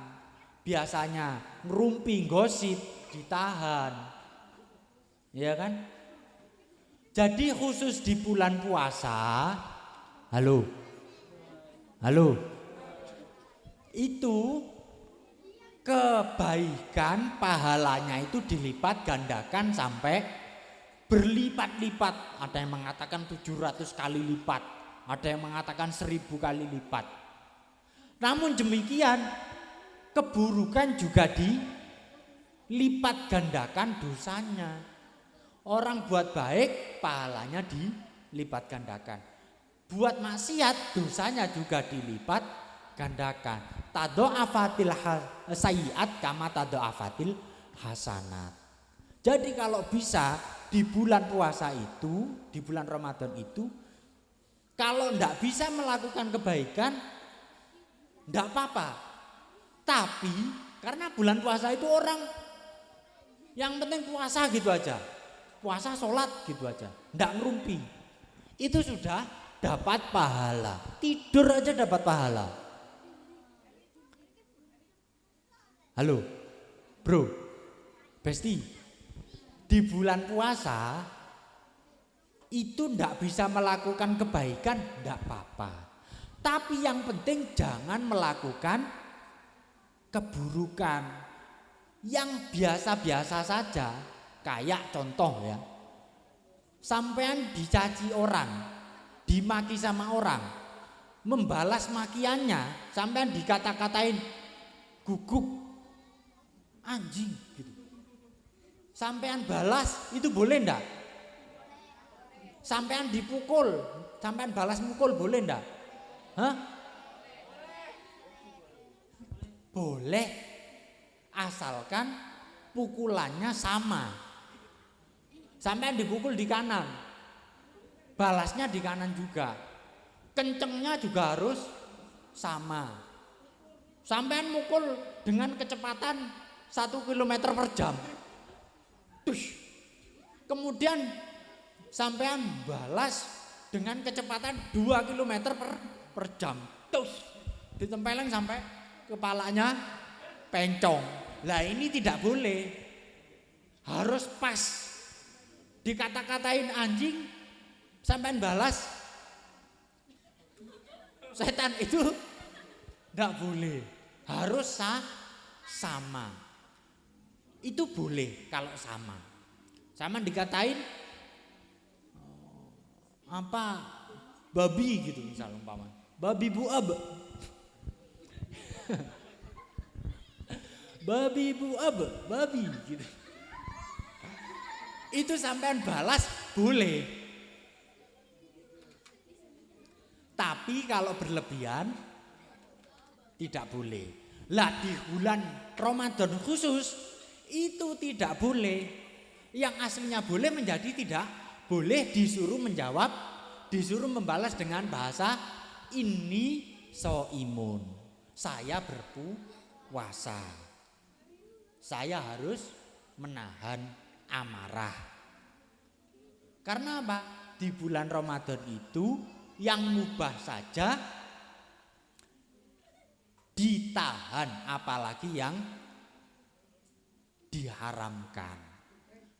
Biasanya ngerumpi, gosip, ditahan. Ya kan? Jadi khusus di bulan puasa, halo, itu kebaikan pahalanya itu dilipat gandakan sampai berlipat-lipat. Ada yang mengatakan 700 kali lipat, ada yang mengatakan 1000 kali lipat. Namun demikian keburukan juga dilipat gandakan dosanya. Orang buat baik pahalanya dilipat gandakan. Buat maksiat dosanya juga dilipat gandakan. Tado'afatil sayyiat kama tado'afatil hasanat. Jadi kalau bisa di bulan puasa itu, di bulan Ramadan itu, kalau ndak bisa melakukan kebaikan ndak apa-apa. Tapi karena bulan puasa itu orang yang penting puasa gitu aja. Puasa sholat gitu aja, ndak ngerumpi. Itu sudah dapat pahala. Tidur aja dapat pahala. Halo, bro, Besti, di bulan puasa itu ndak bisa melakukan kebaikan, ndak apa-apa. Tapi yang penting jangan melakukan keburukan yang biasa-biasa saja. Kayak contoh ya, sampean dicaci orang, dimaki sama orang, membalas makiannya, sampean dikata-katain guguk, anjing gitu. Sampean balas itu boleh ndak? Sampean dipukul, sampean balas mukul boleh ndak? Hah? Boleh, asalkan pukulannya sama. Sampean dipukul di kanan, balasnya di kanan juga. Kencengnya juga harus sama. Sampean mukul dengan kecepatan 1 km per jam. Tush. Kemudian sampean balas dengan kecepatan 2 km per jam. Tush. Ditempeleng sampai kepalanya pencong. Lah ini tidak boleh. Harus pas. Dikata-katain anjing, sampean balas setan itu tidak boleh. Harus sama. Itu boleh kalau sama. Sama dikatain apa babi gitu misalnya umpama. Babi buab. Babi buab, babi gitu. Itu sampean balas boleh. tapi kalau berlebihan tidak boleh. Lah di bulan Ramadan khusus itu tidak boleh. Yang aslinya boleh menjadi tidak boleh, disuruh menjawab, disuruh membalas dengan bahasa ini soimun. Saya berpuasa. Saya harus menahan amarah. Karena apa? Di bulan Ramadan itu yang mubah saja ditahan, apalagi yang diharamkan.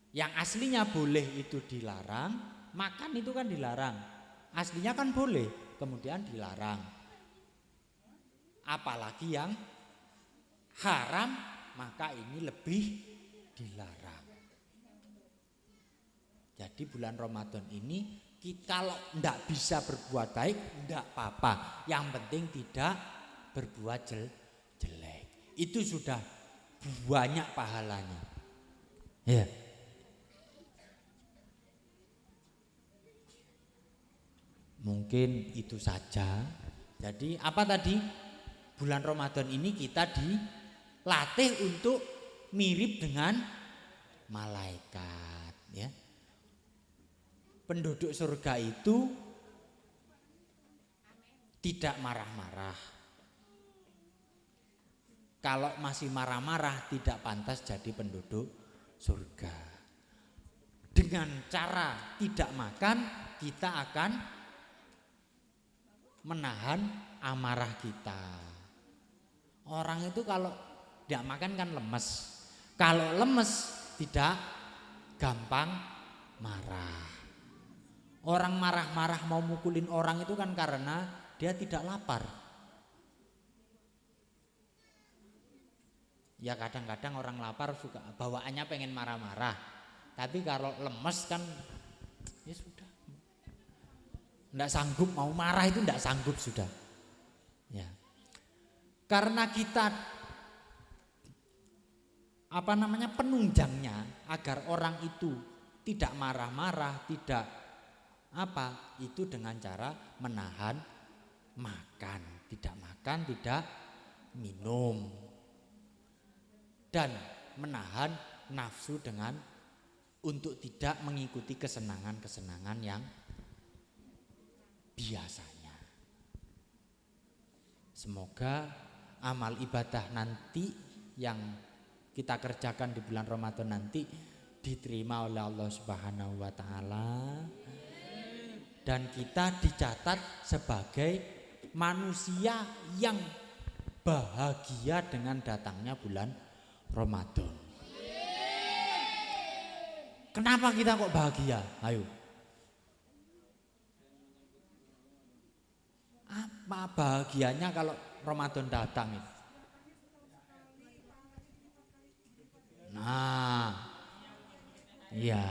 Yang aslinya boleh itu dilarang, makan itu kan dilarang. Aslinya kan boleh, kemudian dilarang. Apalagi yang haram, maka ini lebih dilarang. Jadi bulan Ramadan ini kita kalau tidak bisa berbuat baik, tidak apa-apa. Yang penting tidak berbuat jelek. Itu sudah banyak pahalanya. Ya. Mungkin itu saja. Jadi apa tadi? Bulan Ramadan ini kita dilatih untuk mirip dengan malaikat, ya. Penduduk surga itu tidak marah-marah. Kalau masih marah-marah tidak pantas jadi penduduk surga. Dengan cara tidak makan kita akan menahan amarah kita. Orang itu kalau tidak makan kan lemes. Kalau lemes tidak gampang marah. Orang marah-marah mau mukulin orang itu kan karena dia tidak lapar. Ya kadang-kadang orang lapar suka bawaannya pengen marah-marah. Tapi kalau lemes kan ya sudah. Tidak sanggup mau marah itu tidak sanggup sudah. Ya. Karena kita penunjangnya agar orang itu tidak marah-marah, tidak itu dengan cara menahan makan, tidak minum, dan menahan nafsu dengan untuk tidak mengikuti kesenangan-kesenangan yang biasanya. Semoga amal ibadah nanti yang kita kerjakan di bulan Ramadan nanti diterima oleh Allah Subhanahu wa taala. Dan kita dicatat sebagai manusia yang bahagia dengan datangnya bulan Ramadan. Kenapa kita kok bahagia? Ayo. Apa bahagianya kalau Ramadan datang itu? Nah, iya.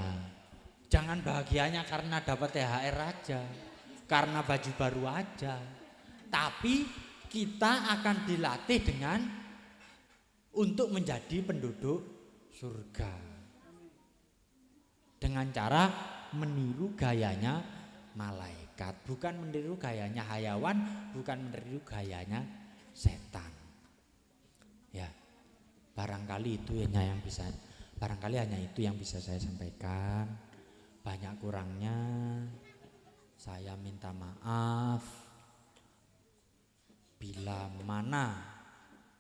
Jangan bahagianya karena dapat THR aja, karena baju baru aja. Tapi kita akan dilatih dengan untuk menjadi penduduk surga. Dengan cara meniru gayanya malaikat, bukan meniru gayanya hayawan, bukan meniru gayanya setan. Ya, barangkali hanya itu yang bisa saya sampaikan. Banyak kurangnya saya minta maaf. Bila mana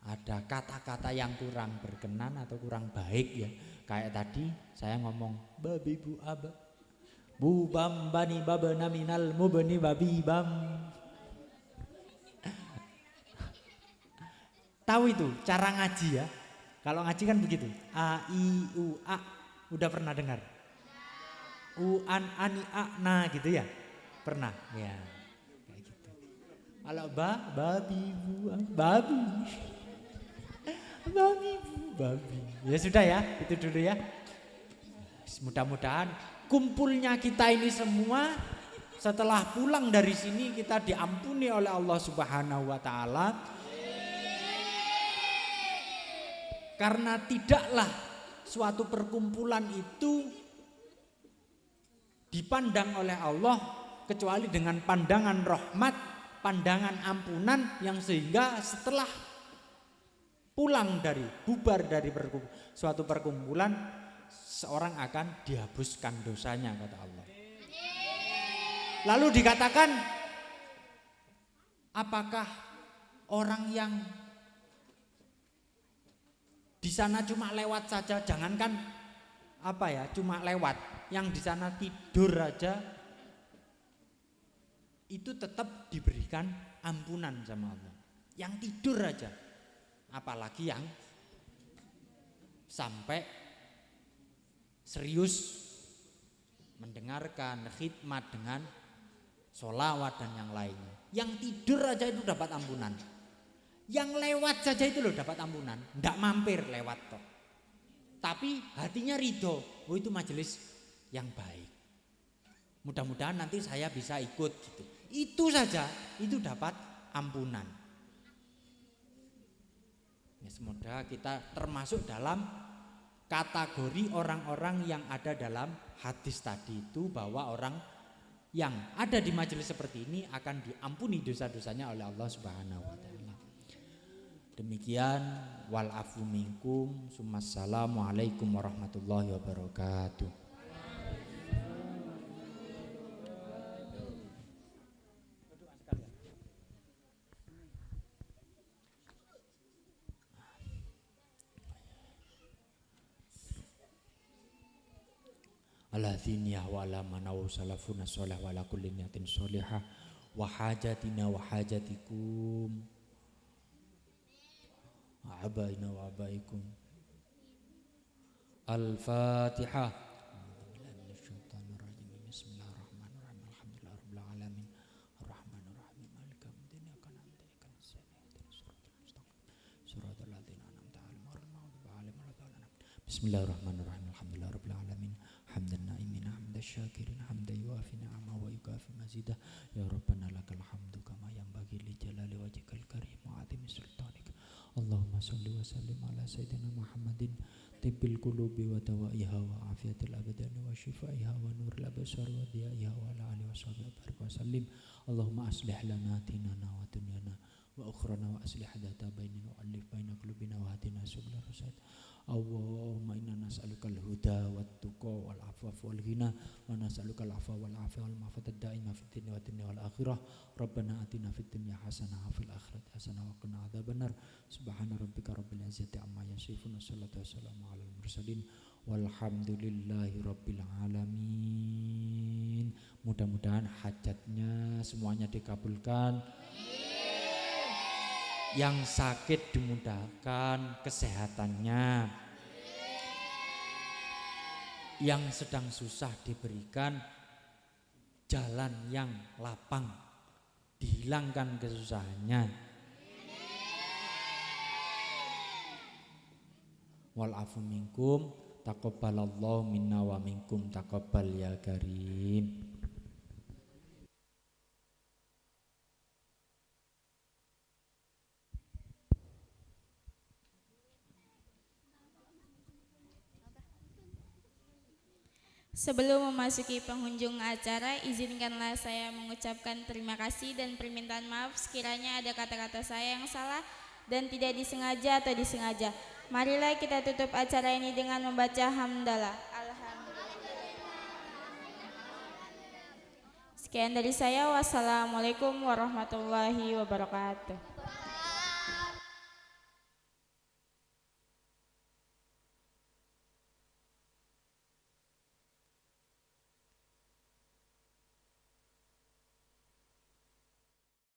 ada kata-kata yang kurang berkenan atau kurang baik ya, kayak tadi saya ngomong babi bu aba bu bam bani babana minal mubani babi bam. Tahu itu cara ngaji ya? Kalau ngaji kan begitu, a i u a, udah pernah dengar? U an ani a na gitu ya, pernah ya kayak gitu. Kalau babi bu babi babi bu babi, ya sudah ya, itu dulu ya. Mudah-mudahan kumpulnya kita ini semua setelah pulang dari sini kita diampuni oleh Allah Subhanahu wa taala. Karena tidaklah suatu perkumpulan itu dipandang oleh Allah kecuali dengan pandangan rahmat pandangan ampunan yang sehingga setelah bubar dari suatu perkumpulan, seorang akan dihapuskan dosanya, kata Allah. Lalu dikatakan, apakah orang yang di sana cuma lewat saja, jangankan cuma lewat, yang di sana tidur aja itu tetap diberikan ampunan sama Allah. Yang tidur aja, apalagi yang sampai serius mendengarkan khidmat dengan sholawat dan yang lainnya. Yang tidur aja itu dapat ampunan. Yang lewat saja itu loh dapat ampunan. Ndak mampir lewat kok. Tapi hatinya ridho, itu majelis yang baik. Mudah-mudahan nanti saya bisa ikut gitu. Itu saja itu dapat ampunan. Ya, semoga kita termasuk dalam kategori orang-orang yang ada dalam hadis tadi itu, bahwa orang yang ada di majelis seperti ini akan diampuni dosa-dosanya oleh Allah Subhanahu wa taala. Demikian, wal afu minkum, assalamualaikum warahmatullahi wabarakatuh. Ala dhiniyah wa ala manawu salafuna sholih wa ala kulli niyatin sholihah wa hajatina wa hajatikum wa abaina wa abaikum. Al-Fatihah. Bismillahirrahmanirrahim. Alhamdulillahirabbil alamin. Arrahmanirrahim. Maliki yaumiddin. Iyyaka na'budu wa iyyaka nasta'in. Shiratal ladzina an'amta 'alaihim ghairil maghdubi 'alaihim waladdallin. Bismillahirrahmanirrahim. Alhamdulillahirabbil alamin. Hamdan na'imin hamdan syakirin hamdan yuafi ni'amahu wa yukafi mazidah. Ya Rabbana lakal hamdu kama yanbaghi li jalali wajhikal karim wa 'azimi sultanik. Allahumma shalli wa sallim ala sayyidina Muhammadin tibbil qulubi wa dawaiha wa afiyatil abdani wa shifaiha wa nuril absar wa diyaiha wa ala alihi wa sahbihi barik wa sallim. Allahumma aslih lana dinana wa dunyana wa ukhrana wa aslih dhata bainina wa alif baina qulubina wa hadina subul rasyad. Allahumma inna nas'alukal huda wat tuqa wal afaf wal ghina wa nas'alukal afwa wal afia wal ma'fatad da'ima fid dunya wa dunya wal akhirah. Rabbana atina fid dunya hasanah wa fil akhirati hasanah wa qina adzabannar. Subhana rabbika rabbil izzati amma yasifun wa salatu wassalamu alal mursalin walhamdulillahi rabbil alamin. Mudah-mudahan hajatnya semuanya dikabulkan. Yang sakit dimudahkan kesehatannya, yang sedang susah diberikan jalan yang lapang, dihilangkan kesusahannya. Wal afu minkum taqabbalallahu minna wa minkum taqabbal ya karim. Sebelum memasuki penghujung acara, izinkanlah saya mengucapkan terima kasih dan permintaan maaf sekiranya ada kata-kata saya yang salah dan tidak disengaja atau disengaja. Marilah kita tutup acara ini dengan membaca hamdalah. Alhamdulillah. Sekian dari saya. Wassalamualaikum warahmatullahi wabarakatuh.